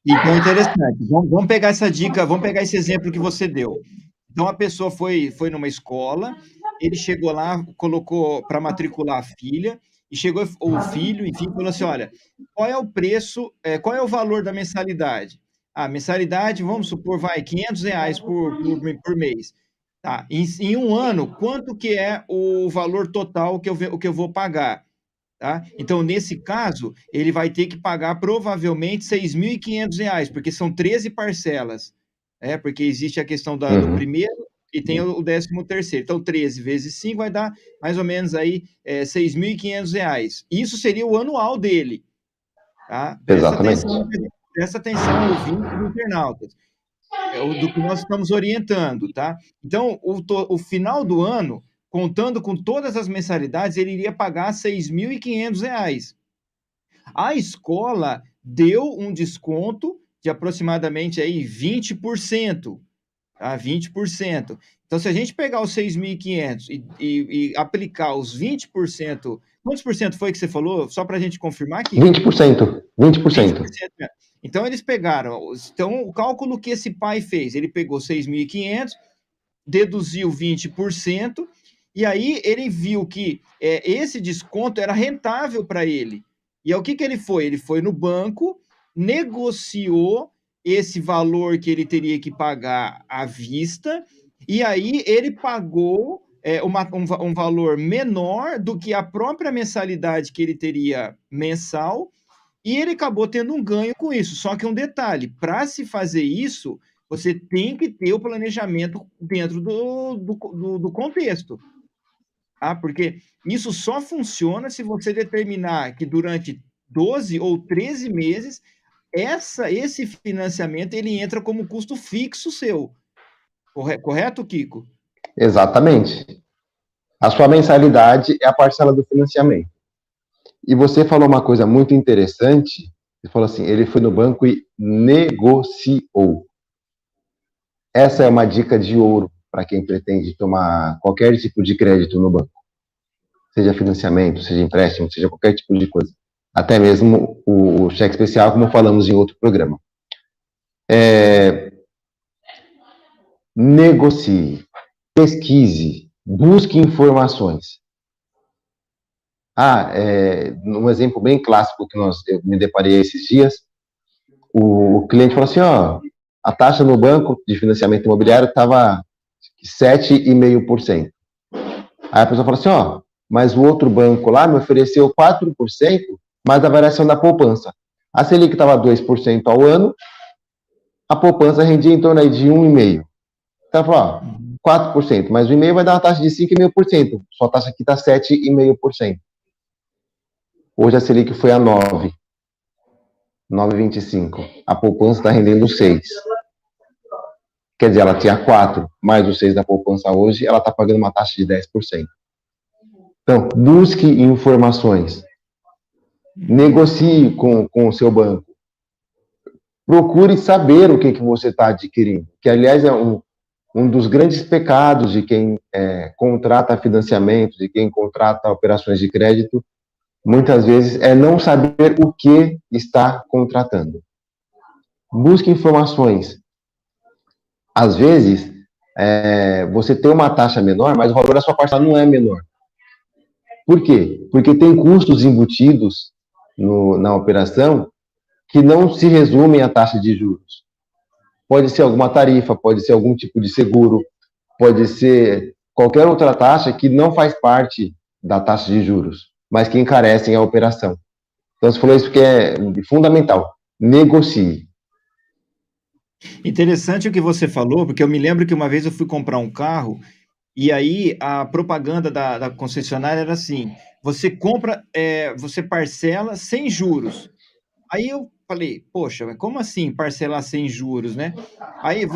Então, interessante. Vamos pegar essa dica, vamos pegar esse exemplo que você deu. Então, a pessoa foi numa escola, ele chegou lá, colocou para matricular a filha, e chegou o filho, enfim, falou assim: olha, qual é o preço, qual é o valor da mensalidade? A mensalidade, vamos supor, vai R$ 500 por mês. Tá, em um ano, quanto que é o valor total que eu vou pagar? Tá? Então, nesse caso, ele vai ter que pagar provavelmente R$ 6.500, porque são 13 parcelas, porque existe a questão do primeiro e tem o 13º. Então, 13 vezes 5 vai dar mais ou menos aí R$ 6.500. Isso seria o anual dele. Tá? Exatamente. Presta atenção, ouvintes e internautas, do que nós estamos orientando. Tá? Então, o final do ano, contando com todas as mensalidades, ele iria pagar R$ 6.500. A escola deu um desconto de aproximadamente aí 20%. Tá? 20%. Então, se a gente pegar os 6.500 e aplicar os 20%, quantos por cento foi que você falou? Só para a gente confirmar aqui. 20%. 20%. Então, eles pegaram. Então, o cálculo que esse pai fez, ele pegou 6.500, deduziu 20%, e aí ele viu que esse desconto era rentável para ele. E aí, o que ele foi? Ele foi no banco, negociou esse valor que ele teria que pagar à vista, e aí ele pagou um valor menor do que a própria mensalidade que ele teria mensal, e ele acabou tendo um ganho com isso. Só que um detalhe, para se fazer isso, você tem que ter o planejamento dentro do contexto. Tá? Porque isso só funciona se você determinar que durante 12 ou 13 meses, esse financiamento ele entra como custo fixo seu. Correto, Kiko? Exatamente. A sua mensalidade é a parcela do financiamento. E você falou uma coisa muito interessante, você falou assim, ele foi no banco e negociou. Essa é uma dica de ouro para quem pretende tomar qualquer tipo de crédito no banco. Seja financiamento, seja empréstimo, seja qualquer tipo de coisa. Até mesmo o cheque especial, como falamos em outro programa. Negocie, pesquise, busque informações. Um exemplo bem clássico que eu me deparei esses dias, o cliente falou assim, a taxa no banco de financiamento imobiliário estava 7,5%. Aí a pessoa falou assim, mas o outro banco lá me ofereceu 4%, mais a variação da poupança. A Selic estava 2% ao ano, a poupança rendia em torno aí de 1,5%. Então ela falou, 4%, mas o 1,5% vai dar uma taxa de 5,5%. Sua taxa aqui está 7,5%. Hoje a Selic foi a 9,25. A poupança está rendendo 6. Quer dizer, ela tinha 4, mais os 6 da poupança hoje, ela está pagando uma taxa de 10%. Então, busque informações. Negocie com o seu banco. Procure saber o que você está adquirindo. Que, aliás, é um dos grandes pecados de quem contrata financiamento, de quem contrata operações de crédito, muitas vezes é não saber o que está contratando. Busque informações. Às vezes, você tem uma taxa menor, mas o valor da sua parcela não é menor. Por quê? Porque tem custos embutidos na operação que não se resumem à taxa de juros. Pode ser alguma tarifa, pode ser algum tipo de seguro, pode ser qualquer outra taxa que não faz parte da taxa de juros, mas que encarecem a operação. Então, você falou isso porque é fundamental. Negocie. Interessante o que você falou, porque eu me lembro que uma vez eu fui comprar um carro e aí a propaganda da concessionária era assim: você compra, você parcela sem juros. Aí eu falei, poxa, mas como assim parcelar sem juros, né? Aí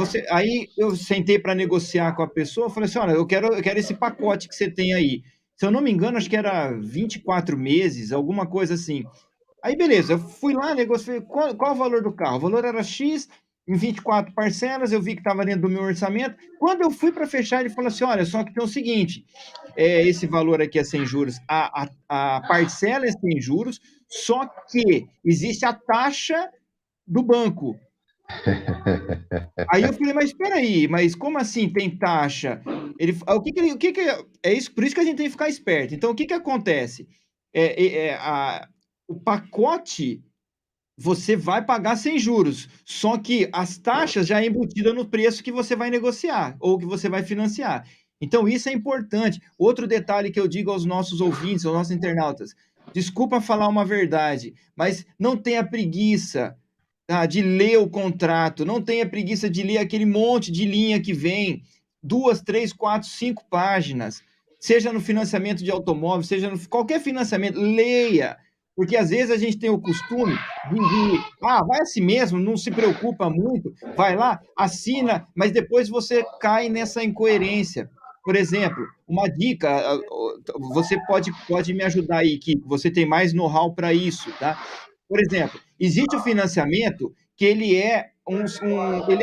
eu sentei para negociar com a pessoa, falei assim, olha, eu quero esse pacote que você tem aí. Se eu não me engano, acho que era 24 meses, alguma coisa assim. Aí, beleza, eu fui lá, negociei, qual o valor do carro? O valor era X, em 24 parcelas, eu vi que estava dentro do meu orçamento. Quando eu fui para fechar, ele falou assim, olha, só que tem o seguinte, esse valor aqui é sem juros, a parcela é sem juros, só que existe a taxa do banco. Aí eu falei, mas espera aí, mas como assim tem taxa? É isso, por isso que a gente tem que ficar esperto. Então, o que que acontece? É, é, é, a, o pacote você vai pagar sem juros, só que as taxas já é embutida no preço que você vai negociar ou que você vai financiar. Então, isso é importante. Outro detalhe que eu digo aos nossos ouvintes, aos nossos internautas: desculpa falar uma verdade, mas não tenha preguiça, tá, de ler o contrato, não tenha preguiça de ler aquele monte de linha que vem, 2, 3, 4, 5 páginas, seja no financiamento de automóvel, seja no qualquer financiamento, leia, porque às vezes a gente tem o costume vai assim mesmo, não se preocupa muito, vai lá, assina, mas depois você cai nessa incoerência. Por exemplo, uma dica, você pode me ajudar aí, Kiko, você tem mais know-how para isso, tá? Por exemplo, existe o financiamento que ele é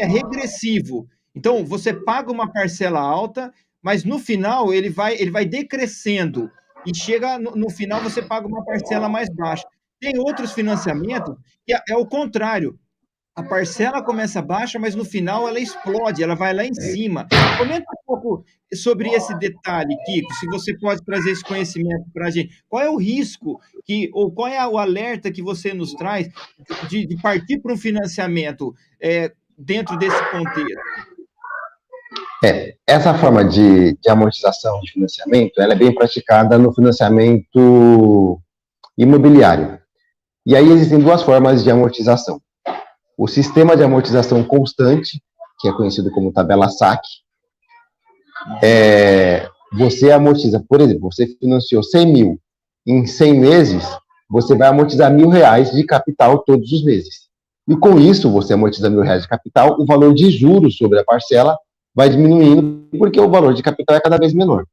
regressivo. Então, você paga uma parcela alta, mas no final ele vai decrescendo. E chega no final você paga uma parcela mais baixa. Tem outros financiamentos que é o contrário. A parcela começa baixa, mas no final ela explode, ela vai lá em cima. Comenta um pouco sobre esse detalhe, Kiko, se você pode trazer esse conhecimento para a gente. Qual é o risco ou qual é o alerta que você nos traz de partir para um financiamento dentro desse contexto? Essa forma de amortização de financiamento, ela é bem praticada no financiamento imobiliário. E aí existem duas formas de amortização. O sistema de amortização constante, que é conhecido como tabela SAC, você amortiza, por exemplo, você financiou 100 mil em 100 meses, você vai amortizar R$ 1.000 de capital todos os meses. E com isso, você amortiza R$ 1.000 de capital, o valor de juros sobre a parcela vai diminuindo, porque o valor de capital é cada vez menor.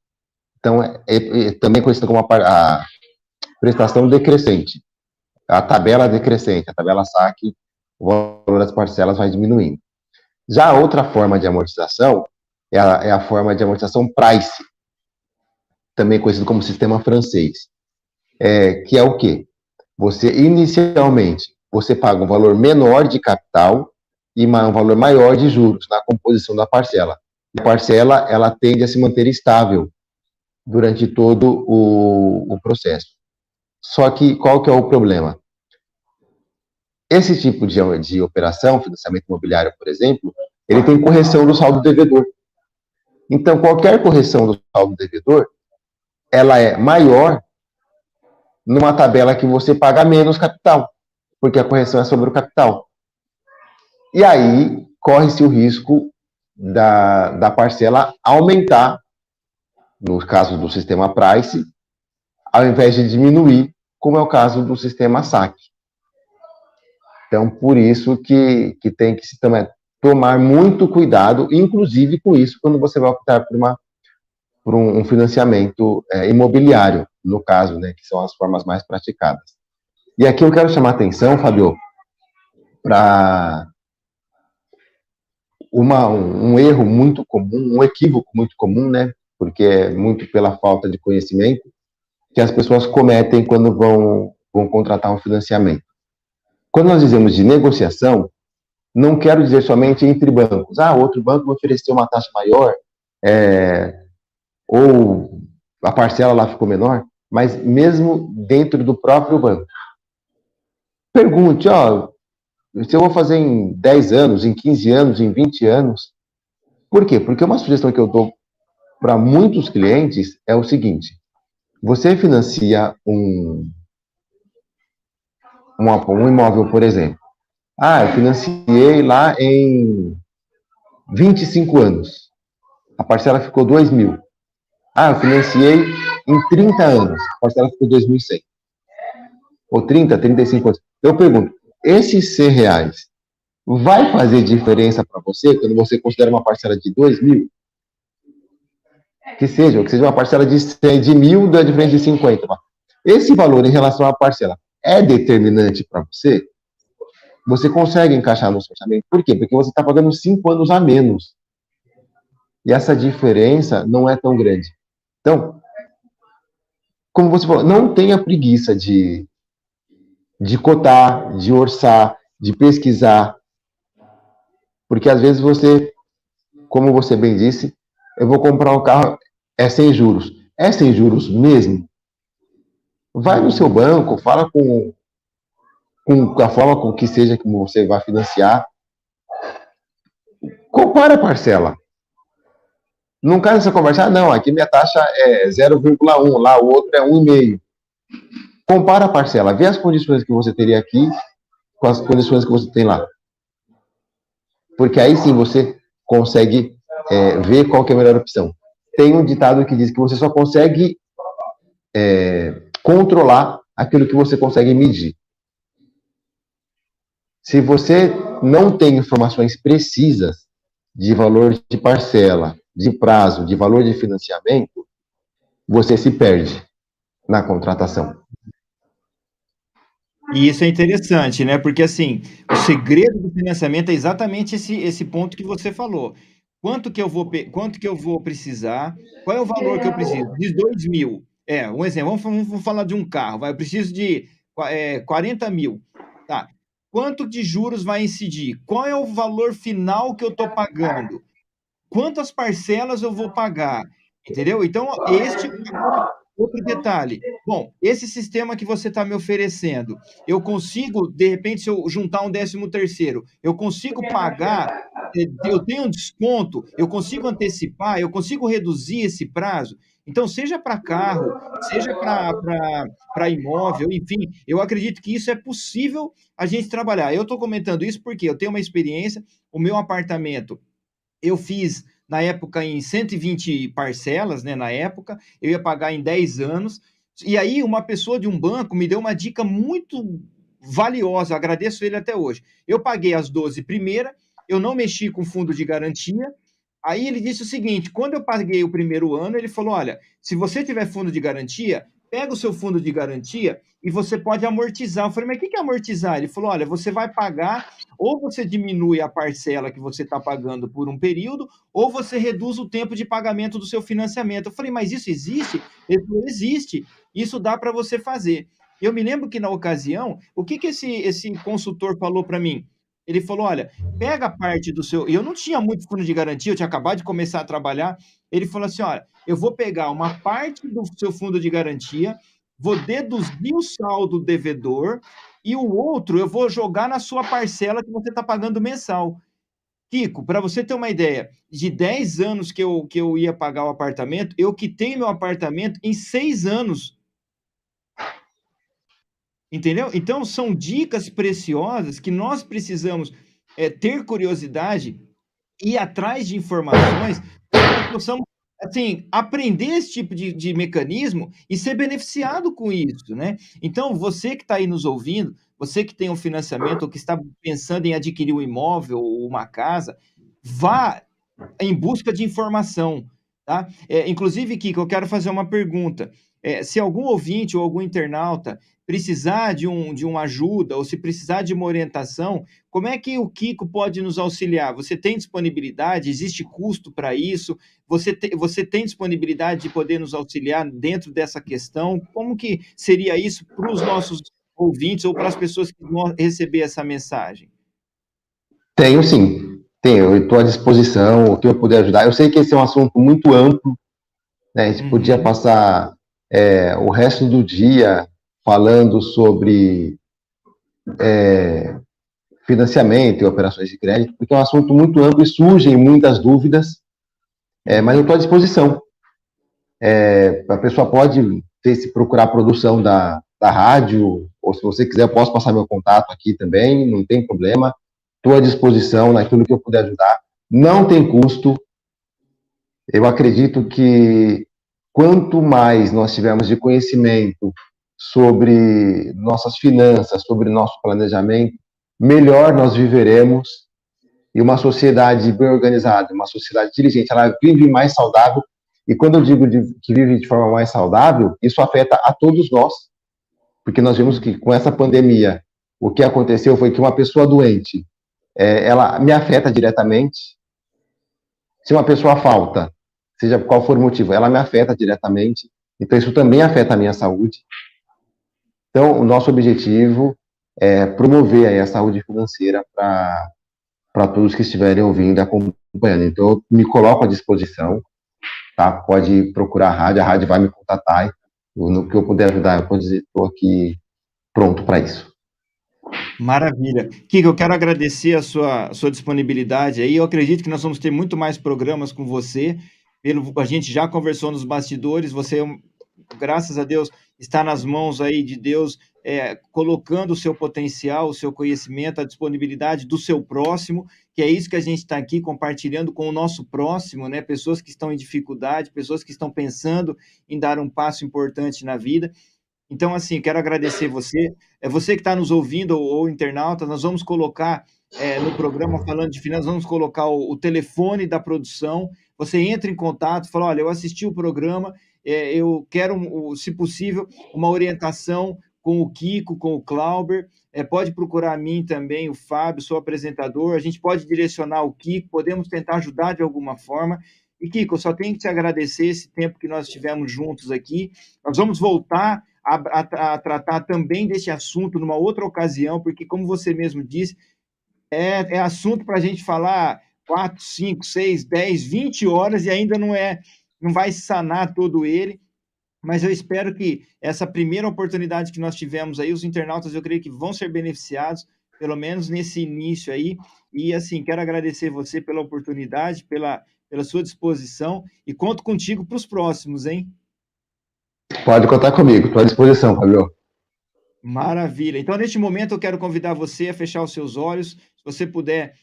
Então, é também conhecido como a prestação decrescente, a tabela decrescente, a tabela SAC, o valor das parcelas vai diminuindo. Já a outra forma de amortização é a forma de amortização price, também conhecido como sistema francês, que é o quê? Inicialmente, você paga um valor menor de capital e um valor maior de juros na composição da parcela. E a parcela, ela tende a se manter estável durante todo o processo. Só que, qual que é o problema? Esse tipo de operação, financiamento imobiliário, por exemplo, ele tem correção do saldo devedor. Então, qualquer correção do saldo devedor, ela é maior numa tabela que você paga menos capital, porque a correção é sobre o capital. E aí, corre-se o risco da parcela aumentar, no caso do sistema Price, ao invés de diminuir, como é o caso do sistema SAC. Então, por isso que tem que se tomar muito cuidado, inclusive com isso, quando você vai optar por um financiamento imobiliário, no caso, né, que são as formas mais praticadas. E aqui eu quero chamar a atenção, Fabio, para um erro muito comum, um equívoco muito comum, né, porque é muito pela falta de conhecimento, que as pessoas cometem quando vão contratar um financiamento. Quando nós dizemos de negociação, não quero dizer somente entre bancos. Outro banco me ofereceu uma taxa maior, ou a parcela lá ficou menor, mas mesmo dentro do próprio banco. Pergunte, se eu vou fazer em 10 anos, em 15 anos, em 20 anos. Por quê? Porque uma sugestão que eu dou para muitos clientes é o seguinte: Você financia um imóvel, por exemplo. Ah, eu financiei lá em 25 anos. A parcela ficou 2.000. Ah, eu financiei em 30 anos. A parcela ficou 2.100. Ou 30, 35 anos. Eu pergunto, esses R$ 100 vai fazer diferença para você quando você considera uma parcela de 2.000? Que seja uma parcela de 1.000, dá diferença de 50. Esse valor em relação à parcela é determinante para você? Você consegue encaixar no seu orçamento? Por quê? Porque você está pagando 5 anos a menos. E essa diferença não é tão grande. Então, como você falou, não tenha preguiça de cotar, de orçar, de pesquisar. Porque às vezes você, como você bem disse, eu vou comprar um carro, é sem juros. É sem juros mesmo? Vai no seu banco, fala com a forma com que seja que você vai financiar. Compara a parcela. Não cai nessa conversa, não, aqui minha taxa é 0,1, lá o outro é 1,5. Compara a parcela, vê as condições que você teria aqui com as condições que você tem lá. Porque aí sim você consegue ver qual que é a melhor opção. Tem um ditado que diz que você só consegue controlar aquilo que você consegue medir. Se você não tem informações precisas de valor de parcela, de prazo, de valor de financiamento, você se perde na contratação. E isso é interessante, né? Porque assim, o segredo do financiamento é exatamente esse ponto que você falou. Quanto que eu vou precisar? Qual é o valor que eu preciso? Diz 2.000. Um exemplo, vamos falar de um carro. Eu preciso de 40 mil. Tá. Quanto de juros vai incidir? Qual é o valor final que eu estou pagando? Quantas parcelas eu vou pagar? Entendeu? Então, agora, outro detalhe. Bom, esse sistema que você está me oferecendo, eu consigo, de repente, se eu juntar um 13º, eu consigo pagar, eu tenho um desconto, eu consigo antecipar, eu consigo reduzir esse prazo? Então, seja para carro, seja para imóvel, enfim, eu acredito que isso é possível a gente trabalhar. Eu estou comentando isso porque eu tenho uma experiência, o meu apartamento, eu fiz, na época, em 120 parcelas, né, na época, eu ia pagar em 10 anos, e aí uma pessoa de um banco me deu uma dica muito valiosa, agradeço ele até hoje. Eu paguei as 12 primeiras, eu não mexi com fundo de garantia, aí ele disse o seguinte, quando eu paguei o primeiro ano, ele falou, olha, se você tiver fundo de garantia, pega o seu fundo de garantia e você pode amortizar. Eu falei, mas o que é amortizar? Ele falou, olha, você vai pagar, ou você diminui a parcela que você está pagando por um período, ou você reduz o tempo de pagamento do seu financiamento. Eu falei, mas isso existe? Ele falou, existe, isso dá para você fazer. Eu me lembro que na ocasião, o que esse consultor falou para mim? Ele falou, olha, pega a parte do seu... E eu não tinha muito fundo de garantia, eu tinha acabado de começar a trabalhar. Ele falou assim, olha, eu vou pegar uma parte do seu fundo de garantia, vou deduzir o saldo devedor e o outro eu vou jogar na sua parcela que você está pagando mensal. Kiko, para você ter uma ideia, de 10 anos que eu ia pagar o apartamento, eu quitei meu apartamento em 6 anos. Entendeu? Então, são dicas preciosas que nós precisamos ter curiosidade, ir atrás de informações, para que nós possamos, assim, aprender esse tipo de mecanismo e ser beneficiado com isso, né? Então, você que está aí nos ouvindo, você que tem um financiamento ou que está pensando em adquirir um imóvel ou uma casa, vá em busca de informação, tá? Inclusive, Kiko, eu quero fazer uma pergunta. Se algum ouvinte ou algum internauta precisar de uma ajuda ou se precisar de uma orientação, como é que o Kiko pode nos auxiliar? Você tem disponibilidade? Existe custo para isso? Você tem disponibilidade de poder nos auxiliar dentro dessa questão? Como que seria isso para os nossos ouvintes ou para as pessoas que vão receber essa mensagem? Tenho sim, tenho, eu estou à disposição, o que eu puder ajudar. Eu sei que esse é um assunto muito amplo, né? A gente podia passar o resto do dia falando sobre financiamento e operações de crédito, porque é um assunto muito amplo e surgem muitas dúvidas, mas eu estou à disposição. A pessoa pode sei se procurar a produção da rádio, ou se você quiser, eu posso passar meu contato aqui também, não tem problema. Estou à disposição naquilo que eu puder ajudar. Não tem custo. Eu acredito que quanto mais nós tivermos de conhecimento sobre nossas finanças, sobre nosso planejamento, melhor nós viveremos. E uma sociedade bem organizada, uma sociedade inteligente, ela vive mais saudável. E quando eu digo que vive de forma mais saudável, isso afeta a todos nós. Porque nós vimos que com essa pandemia, o que aconteceu foi que uma pessoa doente, ela me afeta diretamente. Se uma pessoa falta, seja qual for o motivo, ela me afeta diretamente. Então, isso também afeta a minha saúde. Então, o nosso objetivo é promover aí a saúde financeira para todos que estiverem ouvindo e acompanhando. Então, eu me coloco à disposição, tá? Pode procurar a rádio vai me contatar. No que eu puder ajudar, eu estou aqui pronto para isso. Maravilha. Kiko, eu quero agradecer a sua disponibilidade aí. Eu acredito que nós vamos ter muito mais programas com você. A gente já conversou nos bastidores. Você, graças a Deus, está nas mãos aí de Deus, colocando o seu potencial, o seu conhecimento, a disponibilidade do seu próximo, que é isso que a gente está aqui compartilhando com o nosso próximo, né? Pessoas que estão em dificuldade, pessoas que estão pensando em dar um passo importante na vida. Então, assim, quero agradecer você. É você que está nos ouvindo, ou internauta, nós vamos colocar no programa falando de finanças, vamos colocar o telefone da produção. Você entra em contato, fala: olha, eu assisti o programa, eu quero, se possível, uma orientação com o Kiko, com o Clauber. Pode procurar a mim também, o Fábio, sou apresentador. A gente pode direcionar o Kiko, podemos tentar ajudar de alguma forma. E, Kiko, eu só tenho que te agradecer esse tempo que nós estivemos juntos aqui. Nós vamos voltar a tratar também desse assunto numa outra ocasião, porque, como você mesmo disse, é assunto para a gente falar 4, 5, 6, 10, 20 horas e ainda não vai sanar todo ele. Mas eu espero que essa primeira oportunidade que nós tivemos aí, os internautas, eu creio que vão ser beneficiados, pelo menos nesse início aí. E, assim, quero agradecer você pela oportunidade, pela sua disposição, e conto contigo para os próximos, hein? Pode contar comigo, estou à disposição, Fabio. Maravilha. Então, neste momento, eu quero convidar você a fechar os seus olhos. Se você puder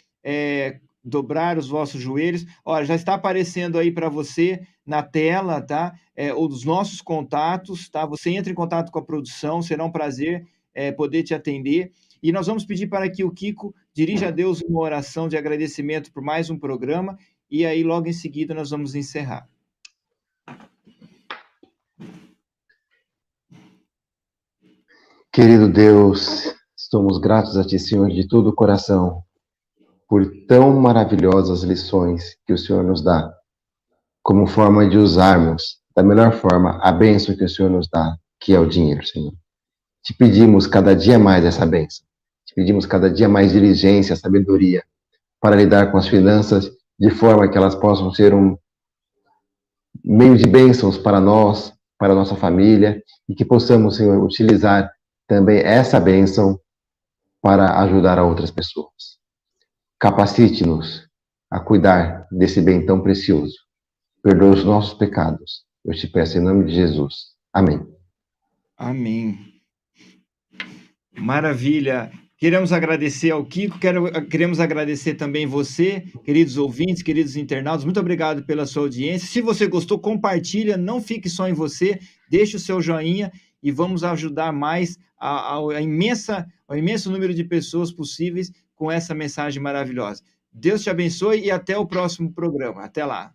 dobrar os vossos joelhos. Olha, já está aparecendo aí para você na tela, tá? Os nossos contatos, tá? Você entra em contato com a produção, será um prazer poder te atender. E nós vamos pedir para que o Kiko dirija a Deus uma oração de agradecimento por mais um programa, e aí logo em seguida nós vamos encerrar. Querido Deus, somos gratos a Ti, Senhor, de todo o coração, por tão maravilhosas lições que o Senhor nos dá, como forma de usarmos da melhor forma a bênção que o Senhor nos dá, que é o dinheiro, Senhor. Te pedimos cada dia mais essa bênção, te pedimos cada dia mais diligência, sabedoria, para lidar com as finanças de forma que elas possam ser um meio de bênçãos para nós, para a nossa família, e que possamos, Senhor, utilizar também essa bênção para ajudar a outras pessoas. Capacite-nos a cuidar desse bem tão precioso. Perdoa os nossos pecados. Eu te peço em nome de Jesus. Amém. Amém. Maravilha. Queremos agradecer ao Kiko, queremos agradecer também você, queridos ouvintes, queridos internautas. Muito obrigado pela sua audiência. Se você gostou, compartilha, não fique só em você, deixe o seu joinha e vamos ajudar mais ao imenso número de pessoas possíveis com essa mensagem maravilhosa. Deus te abençoe e até o próximo programa. Até lá.